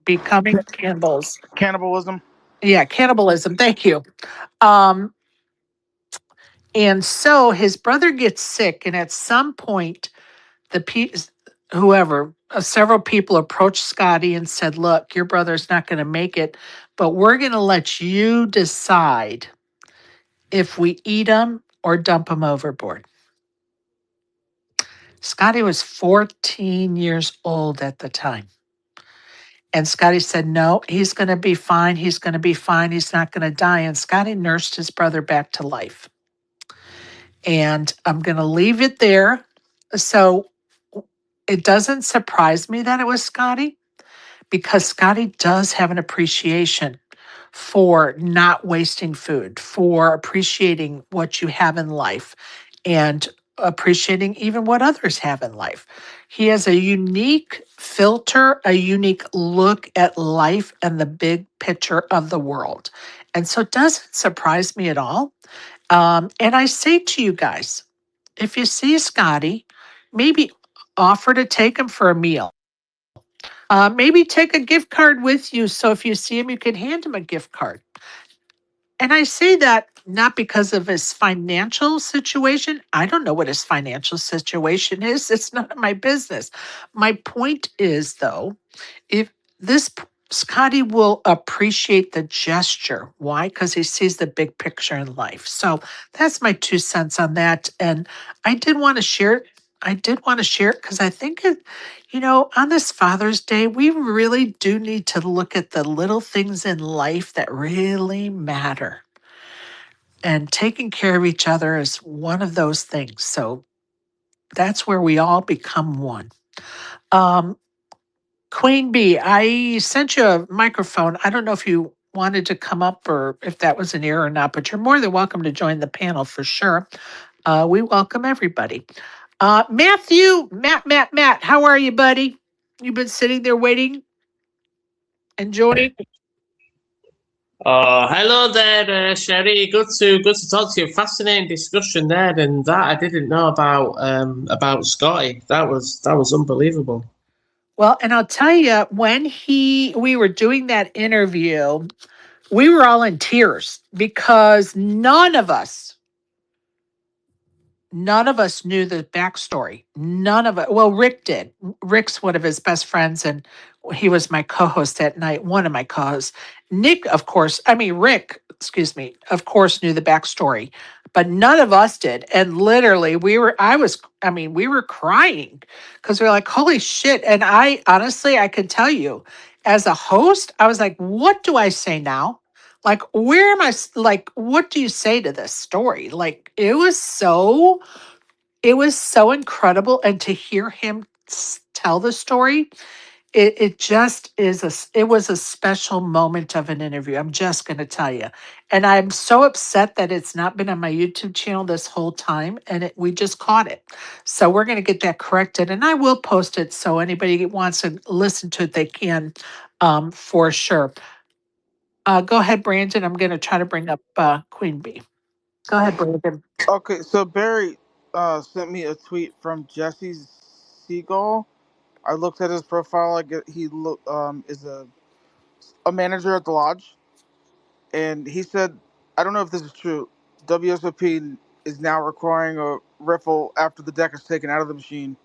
becoming cannibals. Cannibalism. Yeah, cannibalism, thank you. um and so his brother gets sick, and at some point the whoever several people approached Scotty and said, look, your brother's not going to make it, but we're going to let you decide if we eat him or dump him overboard. Scotty was 14 years old at the time, and Scotty said, no, he's going to be fine, he's going to be fine, he's not going to die. And Scotty nursed his brother back to life. And I'm going to leave it there. So it doesn't surprise me that it was Scotty, because Scotty does have an appreciation for not wasting food, for appreciating what you have in life, and appreciating even what others have in life. He has a unique filter, a unique look at life and the big picture of the world. And so it doesn't surprise me at all. And I say to you guys, if you see Scotty, maybe offer to take him for a meal. Maybe take a gift card with you, so if you see him, you can hand him a gift card. And I say that not because of his financial situation. I don't know what his financial situation is. It's none of my business. My point is, though, if this Scotty will appreciate the gesture. Why? Because he sees the big picture in life. So that's my 2 cents on that. And I did want to share it. I did want to share it because I think it, on this Father's Day, we really do need to look at the little things in life that really matter. And taking care of each other is one of those things. So that's where we all become one. Um, Queen Bee, I sent you a microphone. I don't know if you wanted to come up or if that was an error or not, but you're more than welcome to join the panel for sure. We welcome everybody. Matt, how are you, buddy? You've been sitting there waiting, enjoying. Hello there, Sherry. Good to talk to you. Fascinating discussion there, and that I didn't know about Scotty. That was unbelievable. Well, and I'll tell you, when we were doing that interview, we were all in tears because none of us knew the backstory. None of it. Well, Rick did. Rick's one of his best friends, and he was my co-host that night. One of my co-hosts. Rick, excuse me, of course knew the backstory, but none of us did. And literally, we were crying because we were like, "Holy shit!" And I honestly, I can tell you, as a host, I was like, "What do I say now?" Like, where am I? Like, what do you say to this story? Like, it was so incredible. And to hear him tell the story, it just it was a special moment of an interview. I'm just going to tell you. And I'm so upset that it's not been on my YouTube channel this whole time and we just caught it. So we're going to get that corrected and I will post it. So anybody that wants to listen to it, they can, for sure. Go ahead, Brandon. I'm going to try to bring up Queen Bee. Go ahead, Brandon. Okay, so Barry sent me a tweet from Jesse Seagull. I looked at his profile. Is a manager at the lodge, and he said, I don't know if this is true. WSOP is now requiring a riffle after the deck is taken out of the machine.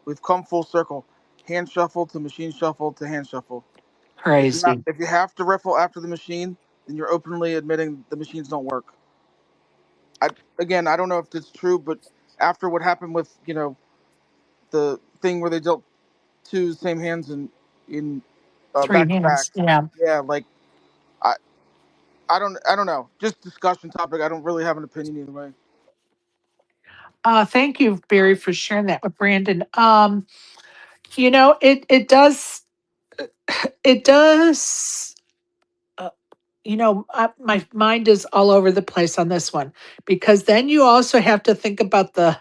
We've come full circle. Hand shuffle to machine shuffle to hand shuffle. Crazy. If you have to riffle after the machine, then you're openly admitting the machines don't work. I don't know if it's true, but after what happened with the thing where they dealt two same hands in Three back to hands. backs, Yeah. yeah, like I I don't know, just discussion topic. I don't really have an opinion either way. Thank you, Barry, for sharing that with Brandon. It does. Uh, my mind is all over the place on this one because then you also have to think about the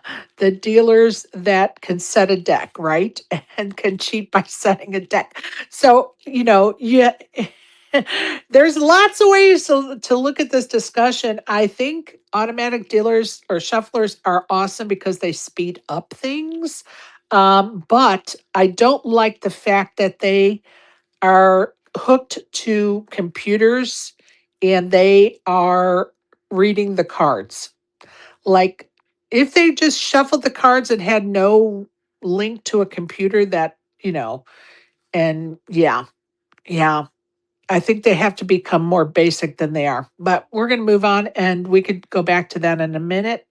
dealers that can set a deck, right? And can cheat by setting a deck. So, yeah, there's lots of ways to look at this discussion. I think automatic dealers or shufflers are awesome because they speed up things. But I don't like the fact that they are hooked to computers and they are reading the cards. Like if they just shuffled the cards and had no link to a computer and yeah, I think they have to become more basic than they are. But we're going to move on and we could go back to that in a minute.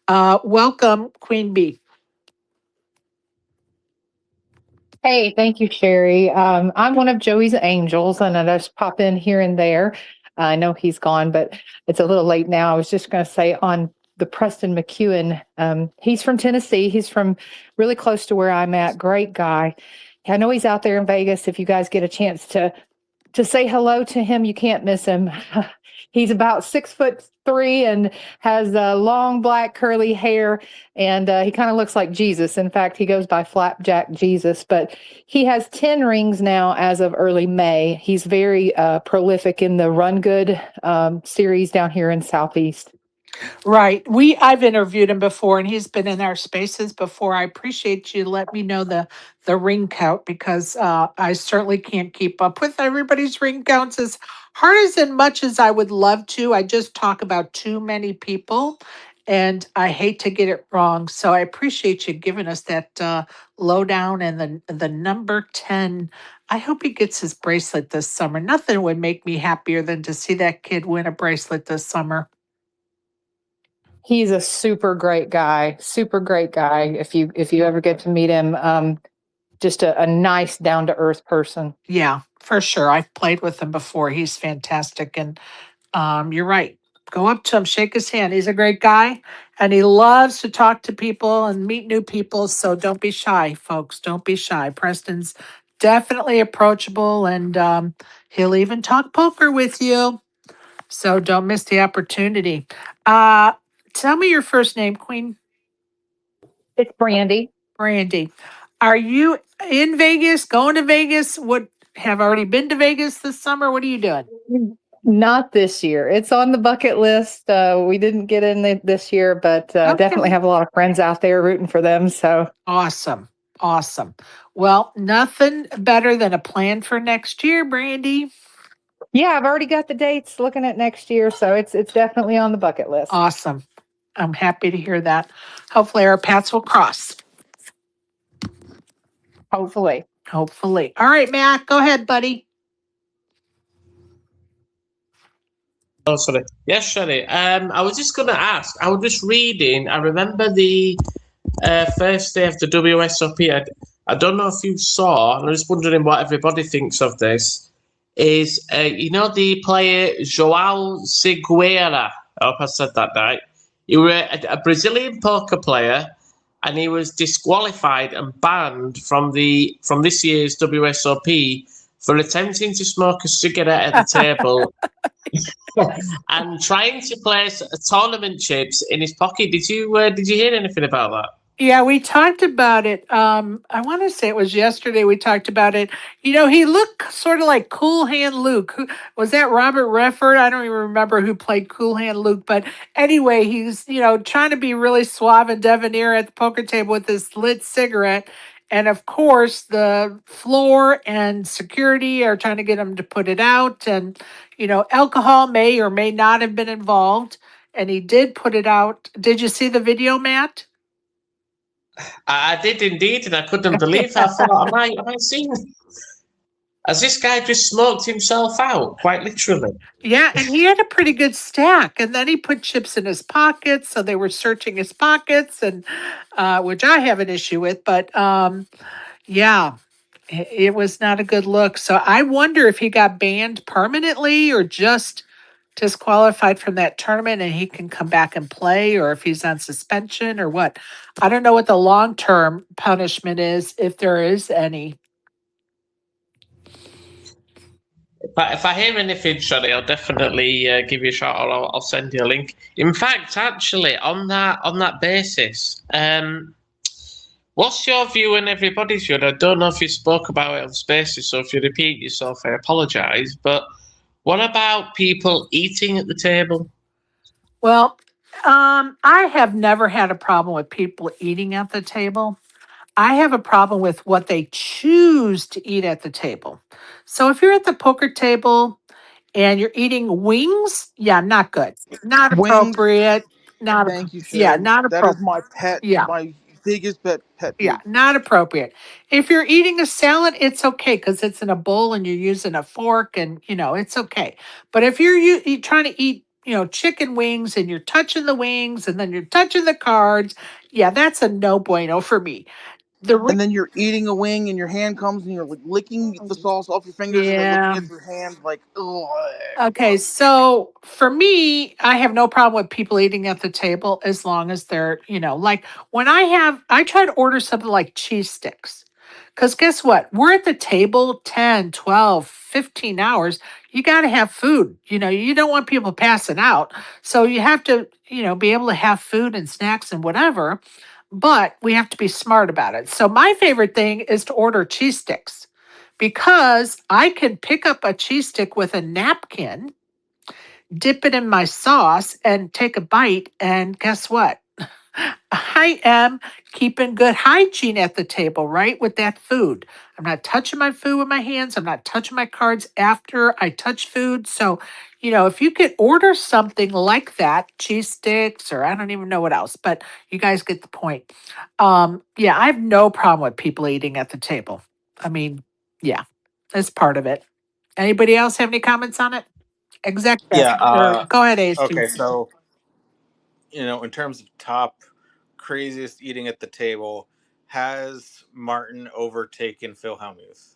Welcome, Queen Bee. Hey, thank you, Sherry. I'm one of Joey's angels, and I just pop in here and there. I know he's gone, but it's a little late now. I was just going to say on the Preston McEwen, he's from Tennessee. He's from really close to where I'm at. Great guy. I know he's out there in Vegas. If you guys get a chance to say hello to him, you can't miss him. He's about 6'3" and has long black curly hair, and he kind of looks like Jesus. In fact, he goes by Flapjack Jesus, but he has 10 rings now as of early May. He's very prolific in the Run Good series down here in Southeast. Right. I've interviewed him before and he's been in our spaces before. I appreciate you let me know the ring count because I certainly can't keep up with everybody's ring counts as hard as much as I would love to. I just talk about too many people and I hate to get it wrong. So I appreciate you giving us that lowdown and the number 10. I hope he gets his bracelet this summer. Nothing would make me happier than to see that kid win a bracelet this summer. He's a super great guy. Super great guy. If you ever get to meet him, just a nice, down to earth person. Yeah, for sure. I've played with him before. He's fantastic. And you're right. Go up to him, shake his hand. He's a great guy and he loves to talk to people and meet new people. So don't be shy, folks. Don't be shy. Preston's definitely approachable and he'll even talk poker with you. So don't miss the opportunity. Uh, Tell me your first name, Queen. It's Brandy. Brandy. Are you in Vegas, going to Vegas? What have already been to Vegas this summer? What are you doing? Not this year. It's on the bucket list. We didn't get in it this year, but definitely Okay. have a lot of friends out there rooting for them. So Awesome. Awesome. Well, nothing better than a plan for next year, Brandy. yeah, I've already got the dates looking at next year, so it's definitely on the bucket list. Awesome. I'm happy to hear that. Hopefully our paths will cross. Hopefully. Hopefully. All right, Matt, go ahead, buddy. Oh, sorry. Yes, sorry. I was just going to ask. I was just reading. I remember the first day of the WSOP. I don't know if you saw, and I'm just wondering what everybody thinks of this. Is the player Joao Sigueira? I hope I said that right. He was a Brazilian poker player, and he was disqualified and banned from this year's WSOP for attempting to smoke a cigarette at the table and trying to place tournament chips in his pocket. Did you hear anything about that? Yeah, we talked about it. I want to say it was yesterday we talked about it. He looked sort of like Cool Hand Luke. Was that Robert Redford? I don't even remember who played Cool Hand Luke. But anyway, he's, trying to be really suave and debonair at the poker table with this lit cigarette. And of course, the floor and security are trying to get him to put it out. And, alcohol may or may not have been involved. And he did put it out. Did you see the video, Matt? I did indeed, and I couldn't believe it. I thought, am I seeing? Has this guy just smoked himself out, quite literally? Yeah, and he had a pretty good stack. And then he put chips in his pockets, so they were searching his pockets, and which I have an issue with. But yeah, it was not a good look. So I wonder if he got banned permanently or just disqualified from that tournament, and he can come back and play, or if he's on suspension or what. I don't know what the long term punishment is, if there is any. If I hear anything, sorry, I'll definitely give you a shout, or I'll send you a link. In fact, actually, on that basis, what's your view and everybody's view? And I don't know if you spoke about it on Spaces, so if you repeat yourself, I apologise. But what about people eating at the table? Well, I have never had a problem with people eating at the table. I have a problem with what they choose to eat at the table. So if you're at the poker table and you're eating wings, yeah, not good. Not Wings. appropriate. Not Thank you, yeah, Sherry. not That is appropriate. my pet, Yeah. my biggest pet Yeah, peeve. not appropriate. If you're eating a salad, it's okay because it's in a bowl and you're using a fork and, it's okay. But if you're trying to eat, chicken wings and you're touching the wings and then you're touching the cards, yeah, that's a no bueno for me. The And then you're eating a wing and your hand comes and you're like licking the sauce off your fingers and then looking Yeah. at your hand like, ugh. Okay, so for me, I have no problem with people eating at the table as long as they're, like when I try to order something like cheese sticks. Because guess what? We're at the table 10, 12, 15 hours. You got to have food. You don't want people passing out. So you have to, be able to have food and snacks and whatever, but we have to be smart about it. So my favorite thing is to order cheese sticks because I can pick up a cheese stick with a napkin, dip it in my sauce, and take a bite. And guess what? I am keeping good hygiene at the table, right? With that food. I'm not touching my food with my hands. I'm not touching my cards after I touch food. So, if you could order something like that, cheese sticks, or I don't even know what else, but you guys get the point. Yeah, I have no problem with people eating at the table. I mean, yeah. It's part of it. Anybody else have any comments on it? Yeah. Go ahead, AC. Okay. So, in terms of top craziest eating at the table, has Martin overtaken Phil Hellmuth?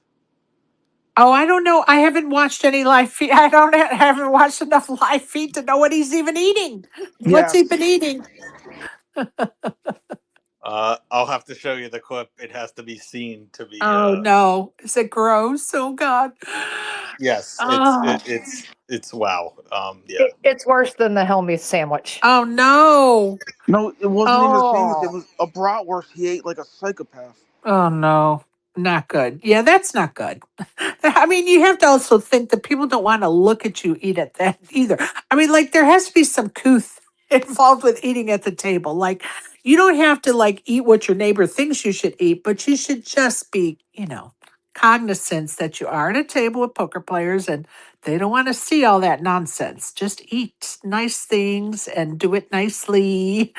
Oh, I don't know. I haven't watched any live feed. Haven't watched enough live feed to know what he's even eating. What's he been eating? I'll have to show you the clip. It has to be seen to be. Oh no. Is it gross? Oh God. Yes, Oh, it's wow. Yeah. It's worse than the Helmuth sandwich. oh no. No, it wasn't even a sandwich. It Oh. was a bratwurst he ate like a psychopath. Oh no. Not good. Yeah, that's not good. I mean, you have to also think that people don't want to look at you eat at that either. I mean, like there has to be some couth involved with eating at the table. Like you don't have to like eat what your neighbor thinks you should eat, but you should just be, cognizant that you are at a table with poker players and they don't want to see all that nonsense. Just eat nice things and do it nicely.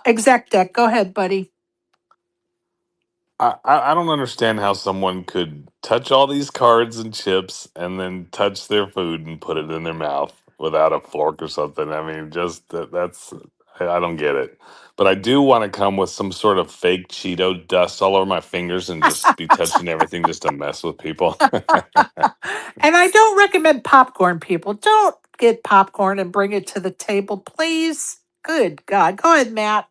Exec deck, go ahead, buddy. I don't understand how someone could touch all these cards and chips and then touch their food and put it in their mouth without a fork or something. I mean, just that's I don't get it. But I do want to come with some sort of fake Cheeto dust all over my fingers and just be touching everything just to mess with people. And I don't recommend popcorn, people. Don't get popcorn and bring it to the table, please. Good God. Go ahead, Matt.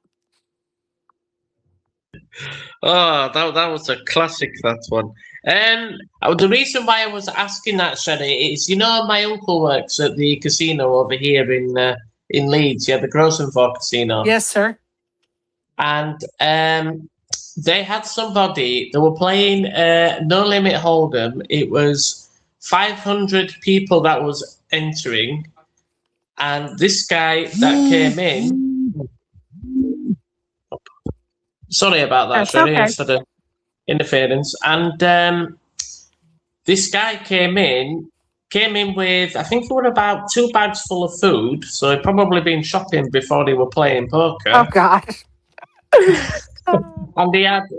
Oh, that was a classic, that one. The reason why I was asking that, Shreddy, is my uncle works at the casino over here in Leeds, the Grosvenor Casino. Yes, sir. And they had somebody, they were playing No Limit Hold'em. It was 500 people that was entering. And this guy that came in, sorry about that, Shreddy, I said interference. And this guy came in with, I think it was about 2 bags full of food. So he'd probably been shopping before they were playing poker. Oh, God. And he had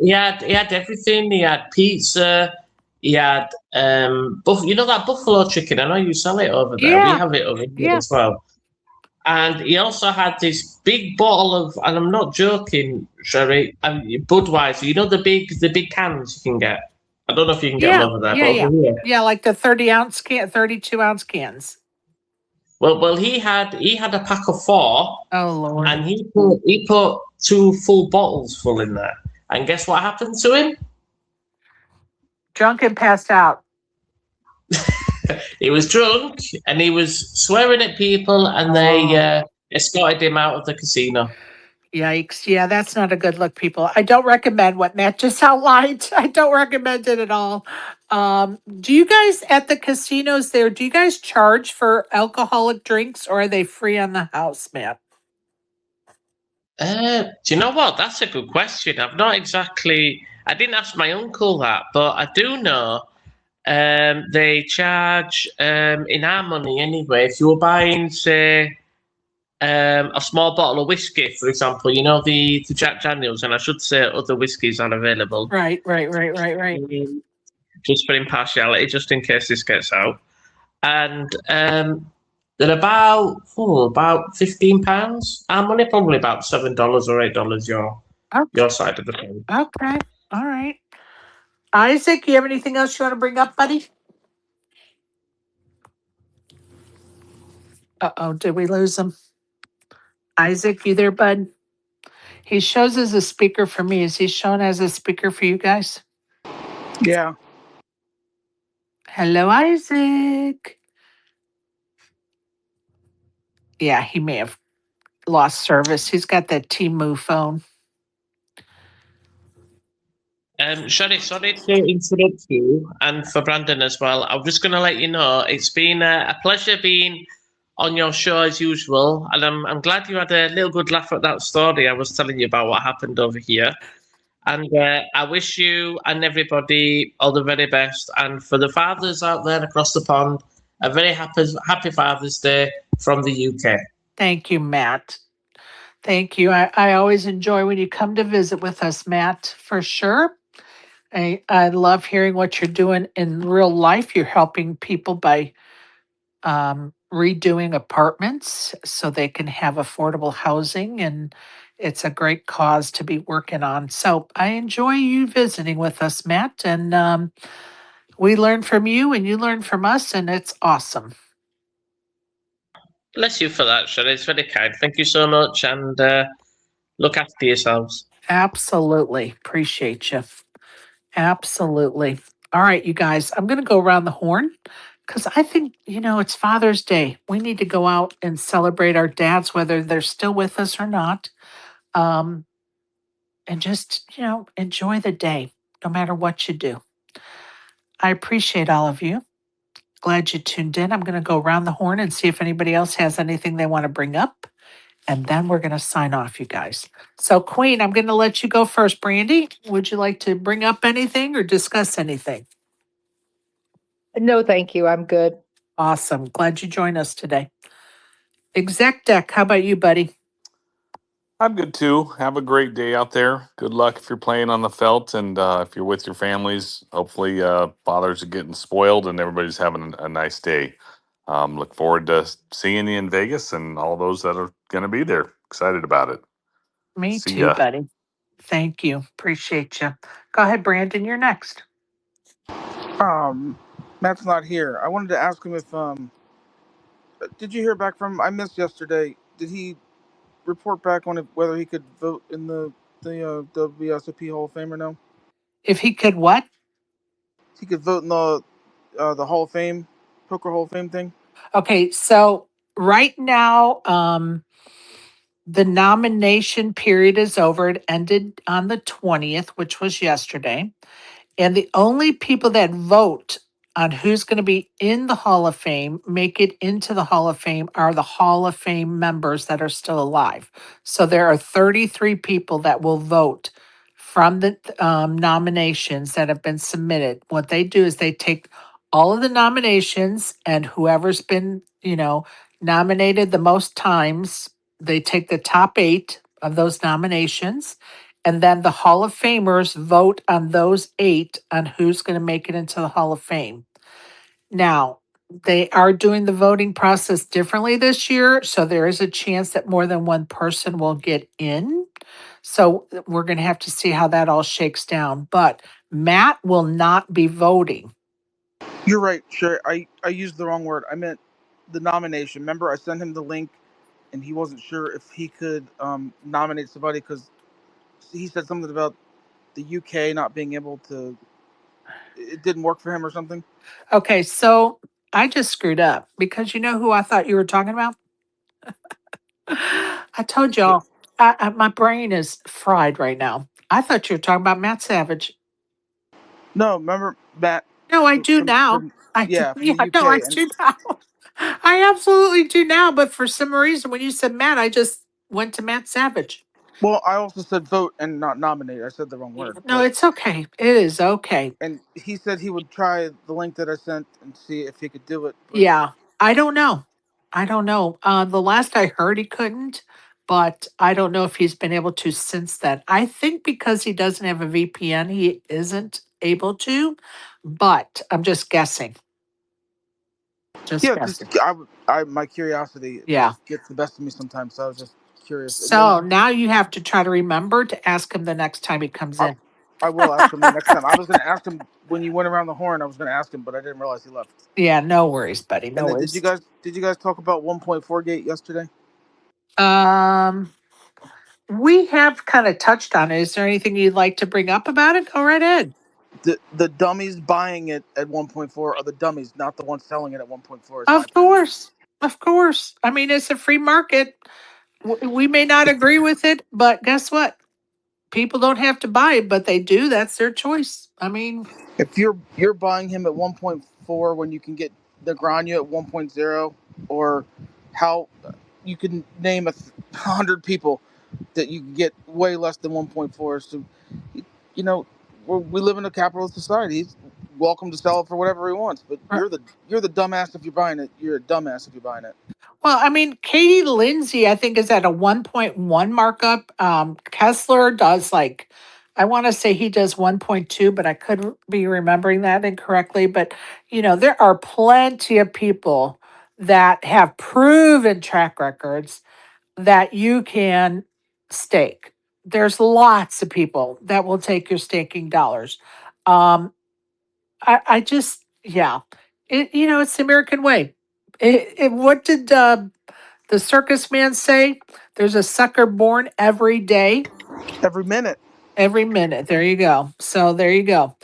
everything. He had pizza. He had that buffalo chicken. I know you sell it over there. Yeah. We have it over here as well. And he also had this big bottle of, and I'm not joking, Sherry, Budweiser. The big cans you can get. I don't know if you can get them over there. Yeah, like the 30-ounce can, 32-ounce cans. Well, he had a pack of 4. Oh Lord! And he put 2 full bottles full in there. And guess what happened to him? Drunk and passed out. He was drunk and he was swearing at people, and they escorted him out of the casino. Yikes. Yeah, that's not a good look, people. I don't recommend what Matt just outlined. I don't recommend it at all. Do you guys at the casinos there, do you guys charge for alcoholic drinks or are they free on the house, Matt? Do you know what? That's a good question. I didn't ask my uncle that, but I do know they charge in our money anyway. If you were buying, say, a small bottle of whiskey, for example, the Jack Daniels, and I should say other whiskies are available. Right. Just for impartiality, just in case this gets out. And they're about £15. Our money probably about $7 or $8 your side of the thing. Okay. All right. Isaac, you have anything else you want to bring up, buddy? Uh-oh, did we lose him? Isaac, you there, bud? He shows as a speaker for me. Is he shown as a speaker for you guys? Yeah. Hello, Isaac. Yeah, he may have lost service. He's got that T-Move phone. Sorry to interrupt you, and for Brandon as well. I'm just going to let you know it's been a pleasure being on your show as usual, and I'm glad you had a little good laugh at that story I was telling you about what happened over here. And I wish you and everybody all the very best. And for the fathers out there across the pond, a very happy Father's Day from the UK. Thank you, Matt. Thank you. I always enjoy when you come to visit with us, Matt, for sure. I love hearing what you're doing in real life. You're helping people by redoing apartments so they can have affordable housing, and it's a great cause to be working on. So I enjoy you visiting with us, Matt, and we learn from you and you learn from us, and it's awesome. Bless you for that, Sherry. It's very kind. Thank you so much, and look after yourselves. Absolutely. Appreciate you. Absolutely. All right, you guys, I'm going to go around the horn because I think, it's Father's Day. We need to go out and celebrate our dads, whether they're still with us or not. Um, and just, enjoy the day, no matter what you do. I appreciate all of you. Glad you tuned in. I'm going to go around the horn and see if anybody else has anything they want to bring up. And then we're going to sign off, you guys. So, Queen, I'm going to let you go first. Brandy, would you like to bring up anything or discuss anything? No, thank you. I'm good. Awesome. Glad you joined us today. Exec Deck, how about you, buddy? I'm good too. Have a great day out there. Good luck if you're playing on the felt, and if you're with your families. Hopefully, fathers are getting spoiled and everybody's having a nice day. Look forward to seeing you in Vegas and all those that are going to be there. Excited about it. Me See too, ya. buddy. Thank you. Appreciate you. Go ahead, Brandon. You're next. Matt's not here. I wanted to ask him if did you hear back from? I missed yesterday. Did he report back on whether he could vote in the WSOP Hall of Fame or no? If he could what? He could vote in the Hall of Fame, Poker Hall of Fame thing. Okay, so right now, the nomination period is over. It ended on the 20th, which was yesterday. And the only people that vote on who's going to be in the Hall of Fame, make it into the Hall of Fame, are the Hall of Fame members that are still alive. So there are 33 people that will vote from the nominations that have been submitted. What they do is they take all of the nominations, and whoever's been, nominated the most times, they take the top 8 of those nominations, and then the Hall of Famers vote on those 8 on who's going to make it into the Hall of Fame. Now, they are doing the voting process differently this year, so there is a chance that more than one person will get in. So we're going to have to see how that all shakes down. But Matt will not be voting. You're right, sure. I used the wrong word. I meant the nomination. Remember, I sent him the link, and he wasn't sure if he could nominate somebody because he said something about the UK not being able to. It didn't work for him or something. Okay, so I just screwed up because you know who I thought you were talking about? I told y'all, my brain is fried right now. I thought you were talking about Matt Savage. No, remember Matt No, I do now. from I do. yeah from Yeah, the no, I UK, and do now. I absolutely do now. But for some reason, when you said Matt, I just went to Matt Savage. well, I also said vote and not nominate. I said the wrong word, No, but it's okay. It is okay. and he said he would try the link that I sent and see if he could do it. But Yeah, I don't know. I don't know. The last I heard, he couldn't, but I don't know if he's been able to since then. I think because he doesn't have a VPN, he isn't able to, but I'm just guessing. Just yeah, just guessing. I my curiosity Yeah. just gets the best of me sometimes. So I was just curious, and then So now you have to try to remember to ask him the next time he comes I in. I will ask him the next time. I was going to ask him when you went around the horn. I was going to ask him, but I didn't realize he left. Yeah, no worries, buddy. And No then worries. did you guys talk about 1.4 gate yesterday? Um, we have kind of touched on it. Is there anything you'd like to bring up about it? Go right ahead. The dummies buying it at 1.4 are the dummies, not the ones selling it at 1.4. Is my Of opinion. course. Of course. I mean, it's a free market. We may not agree with it, but guess what? People don't have to buy it, but they do. That's their choice. I mean, If you're buying him at 1.4 when you can get the Grania at 1.0, or how you can name 100 people that you can get way less than 1.4. So, you know, we live in a capitalist society. He's welcome to sell it for whatever he wants. But you're the dumbass if you're buying it. You're a dumbass if you're buying it. well, I mean, Katie Lindsay, I think, is at a 1.1 markup. Kessler does like I want to say he does 1.2, but I could be remembering that incorrectly. But, there are plenty of people that have proven track records that you can stake. There's lots of people that will take your staking dollars. Um, I just, yeah, it's the American way. What did the circus man say? There's a sucker born every day. Every minute. Every minute. There you go. So there you go.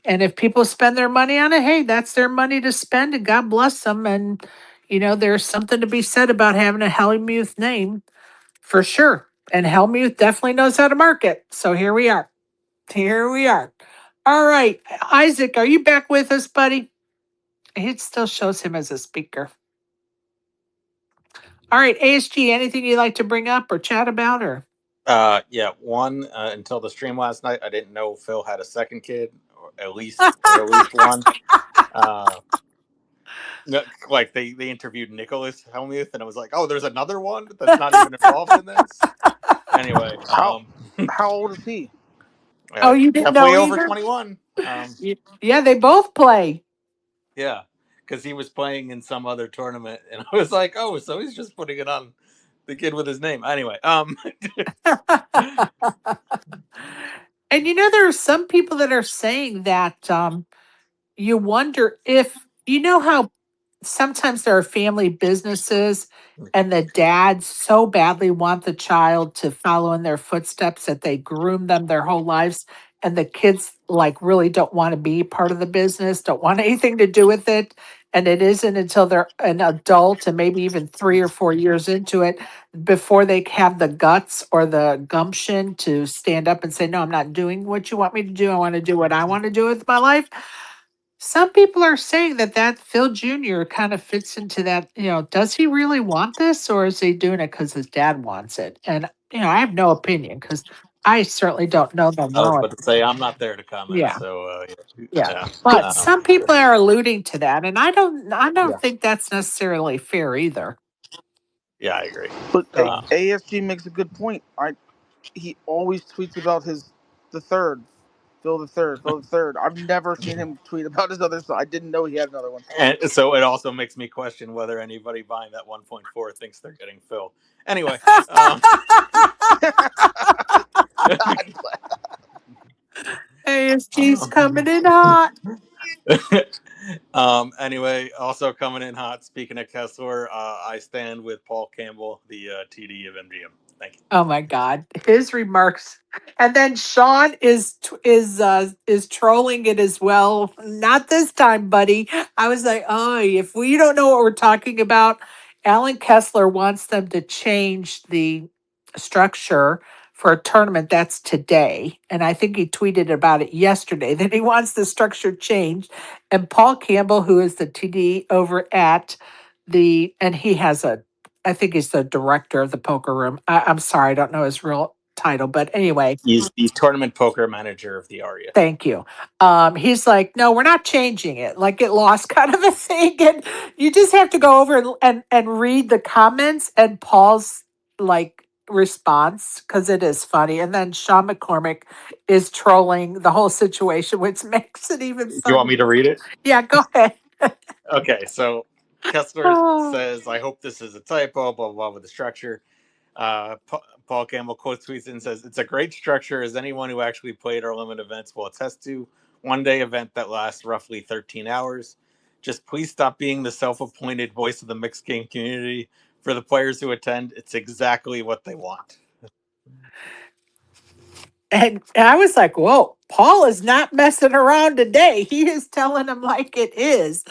And if people spend their money on it, hey, that's their money to spend, and God bless them. And there's something to be said about having a Hellmuth name for sure. And Hellmuth definitely knows how to market. So here we are. Here we are. All right, Isaac, are you back with us, buddy? It still shows him as a speaker. All right, ASG, anything you'd like to bring up or chat about, or? Yeah, one, until the stream last night, I didn't know Phil had a second kid, or at least one. No, like they interviewed Nicholas Helmuth, and I was like, oh, there's another one that's not even involved in this. Anyway, How old is he? Oh, you didn't know definitely over either? 21. Yeah, they both play. Yeah, because he was playing in some other tournament, and I was like, oh, so he's just putting it on the kid with his name. Anyway, And there are some people that are saying that you wonder if how sometimes there are family businesses and the dads so badly want the child to follow in their footsteps that they groom them their whole lives, and the kids like really don't want to be part of the business, don't want anything to do with it, and it isn't until they're an adult and maybe even 3 or 4 years into it before they have the guts or the gumption to stand up and say, no, I'm not doing what you want me to do, I want to do what I want to do with my life. Some people are saying that Phil Jr. kind of fits into that, does he really want this, or is he doing it because his dad wants it? And, I have no opinion because I certainly don't know them I was well. about to say I'm not there to comment. Yeah, So yeah. yeah, But some people are alluding to that, and I don't yeah, think that's necessarily fair either. yeah, I agree. But So, ASG makes a good point. He always tweets about the third, Phil the third, Phil the third. I've never seen him tweet about his other son. I didn't know he had another one. And so it also makes me question whether anybody buying that 1.4 thinks they're getting Phil. Anyway, ASG's coming in hot. Anyway, also coming in hot. Speaking of Kessler, I stand with Paul Campbell, the TD of MGM. Thank you. Oh my God, his remarks, and then Sean is trolling it as well. Not this time, buddy. I was like, oh, if we don't know what we're talking about, Alan Kessler wants them to change the structure for a tournament that's today, and I think he tweeted about it yesterday that he wants the structure changed. And Paul Campbell, who is the TD over at and he has I think he's the director of the poker room. I'm sorry, I don't know his real title, but anyway, He's tournament poker manager of the Aria. thank you. He's like, no, we're not changing it. Like it lost kind of a thing, and you just have to go over and read the comments and Paul's like response because it is funny. And then Sean McCormick is trolling the whole situation, which makes it even Do you want me funnier. to read it? Yeah, go ahead. Okay, so Kessler says, I hope this is a typo, blah, blah, blah, with the structure. Paul Campbell quote tweets and says, it's a great structure, as anyone who actually played our limit events will attest to. One-day event that lasts roughly 13 hours. Just please stop being the self-appointed voice of the mixed game community. For the players who attend, it's exactly what they want. And I was like, whoa, Paul is not messing around today. He is telling them like it is.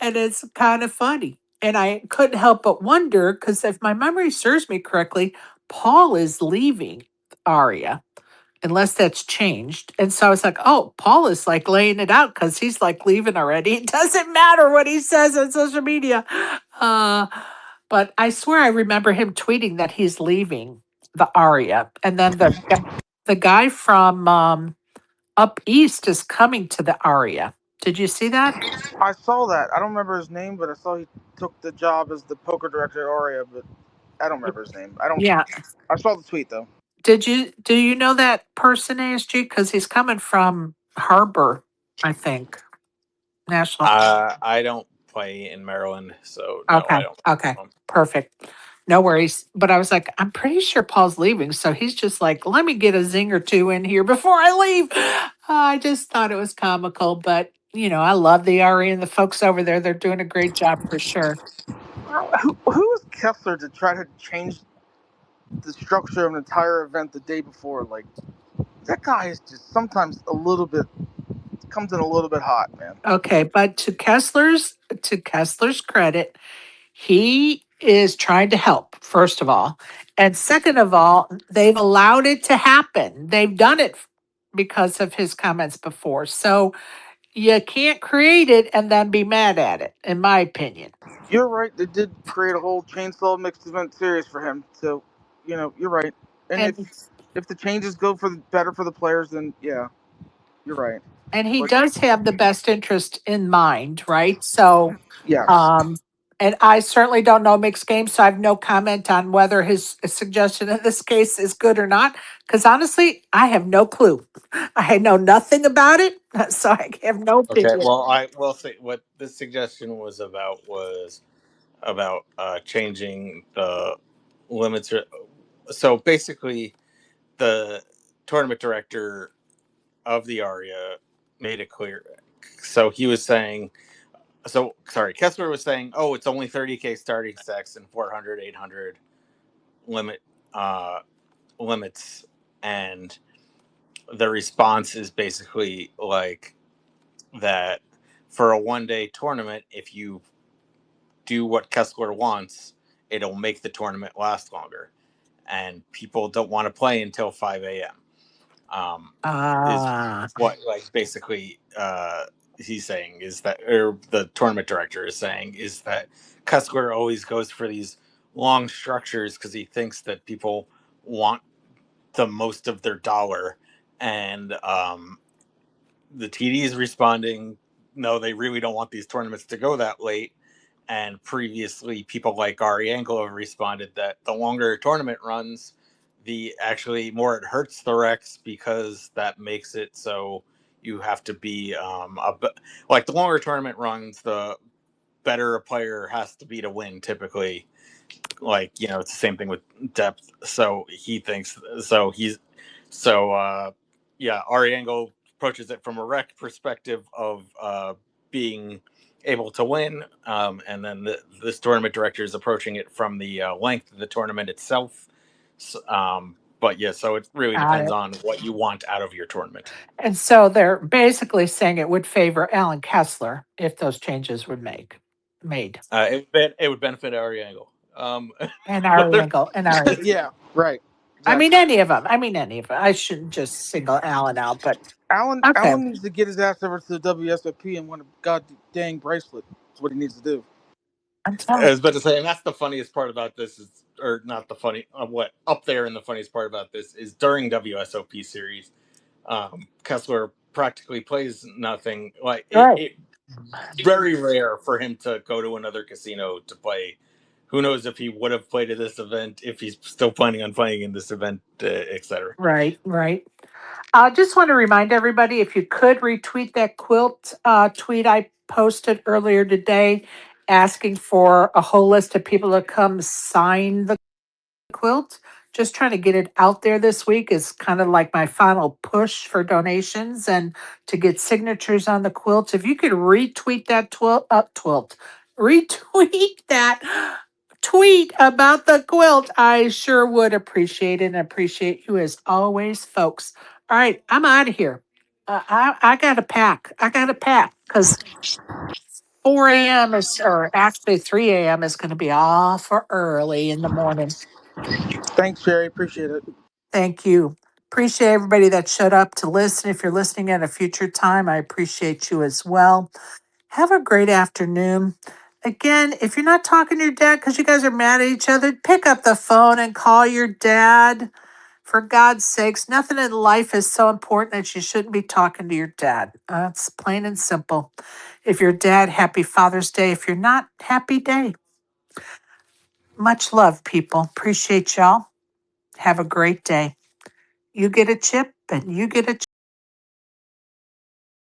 And it's kind of funny. And I couldn't help but wonder because if my memory serves me correctly, Paul is leaving Aria, unless that's changed. And so I was like, oh, Paul is like laying it out because he's like leaving already. It doesn't matter what he says on social media. Uh, but I swear I remember him tweeting that he's leaving the Aria. And then the guy from up east is coming to the Aria. Did you see that? I saw that. I don't remember his name, but I saw he took the job as the poker director at Aria, but I don't remember his name. Yeah. I saw the tweet though. Do you know that person, ASG? Because he's coming from Harbor, I think. National. I don't play in Maryland, so no, I Okay. don't. Okay. Perfect. No worries. But I was like, I'm pretty sure Paul's leaving. So he's just like, let me get a zing or two in here before I leave. I just thought it was comical. But, I love the RE and the folks over there. They're doing a great job for sure. Who is Kessler to try to change the structure of an entire event the day before? Like, that guy is just sometimes comes in a little bit hot, man. Okay. But to Kessler's credit, he is trying to help, first of all. And second of all, they've allowed it to happen. They've done it because of his comments before. So you can't create it and then be mad at it, in my opinion. You're right. They did create a whole chainsaw mixed event series for him. So, you're right. And And if the changes go for better for the players, then yeah, you're right. and he But does have the best interest in mind, right? So yes, um and I certainly don't know mixed games, so I have no comment on whether his suggestion in this case is good or not. Because honestly, I have no clue. I know nothing about it, so I have no Okay, opinion. well, I will say what this suggestion was about changing the limits. So basically, the tournament director of the ARIA made it clear. So he was saying, so sorry, Kessler was saying, oh, it's only 30K starting stacks and 400, 800 limit uh, limits, and the response is basically like that for a 1 day tournament, if you do what Kessler wants, it'll make the tournament last longer, and people don't want to play until 5 a.m. Is Ah, what like basically he's saying is that, or the tournament director is saying is that Kessler always goes for these long structures because he thinks that people want the most of their dollar, and the TD is responding, no, they really don't want these tournaments to go that late. And previously, people like Ari Anglo have responded that the longer a tournament runs, the actually more it hurts the Rex because that makes it so you have to be like the longer a tournament runs, the better a player has to be to win typically. Like, it's the same thing with depth. So he thinks so he's so yeah, Ari Angle approaches it from a rec perspective of being able to win, and then this tournament director is approaching it from the length of the tournament itself. But yeah, so it really got depends it. on what you want out of your tournament. And so they're basically saying it would favor Alan Kessler if those changes were made. It would benefit Ari Angle. And Ari Whether Angle and Ari. yeah, right, I mean, exactly. any of them. I mean, any of them. I shouldn't just single Alan out, but okay. Allen needs to get his ass over to the WSOP and win a god dang bracelet. That's what he needs to do. I'm I telling. was about to say, and that's the funniest part about this is, or not the funny, what up there, and the funniest part about this is during WSOP series, Kessler practically plays nothing. Like Right. it very rare for him to go to another casino to play. Who knows if he would have played at this event, if he's still planning on playing in this event, etc. Right. Right. I just want to remind everybody if you could retweet that quilt tweet I posted earlier today asking for a whole list of people to come sign the quilt. Just trying to get it out there this week is kind of like my final push for donations and to get signatures on the quilt. If you could retweet that retweet that tweet about the quilt, I sure would appreciate it and appreciate you as always, folks. All right, I'm out of here. I got to pack. I got to pack because 4 a.m. is, or actually 3 a.m. is going to be awful early in the morning. Thanks, Sherry. Appreciate it. Thank you. Appreciate everybody that showed up to listen. If you're listening at a future time, I appreciate you as well. Have a great afternoon. Again, if you're not talking to your dad because you guys are mad at each other, pick up the phone and call your dad. For God's sakes, nothing in life is so important that you shouldn't be talking to your dad. That's plain and simple. If you're dad, happy Father's Day. If you're not, happy day. Much love, people. Appreciate y'all. Have a great day. you get a chip and you get a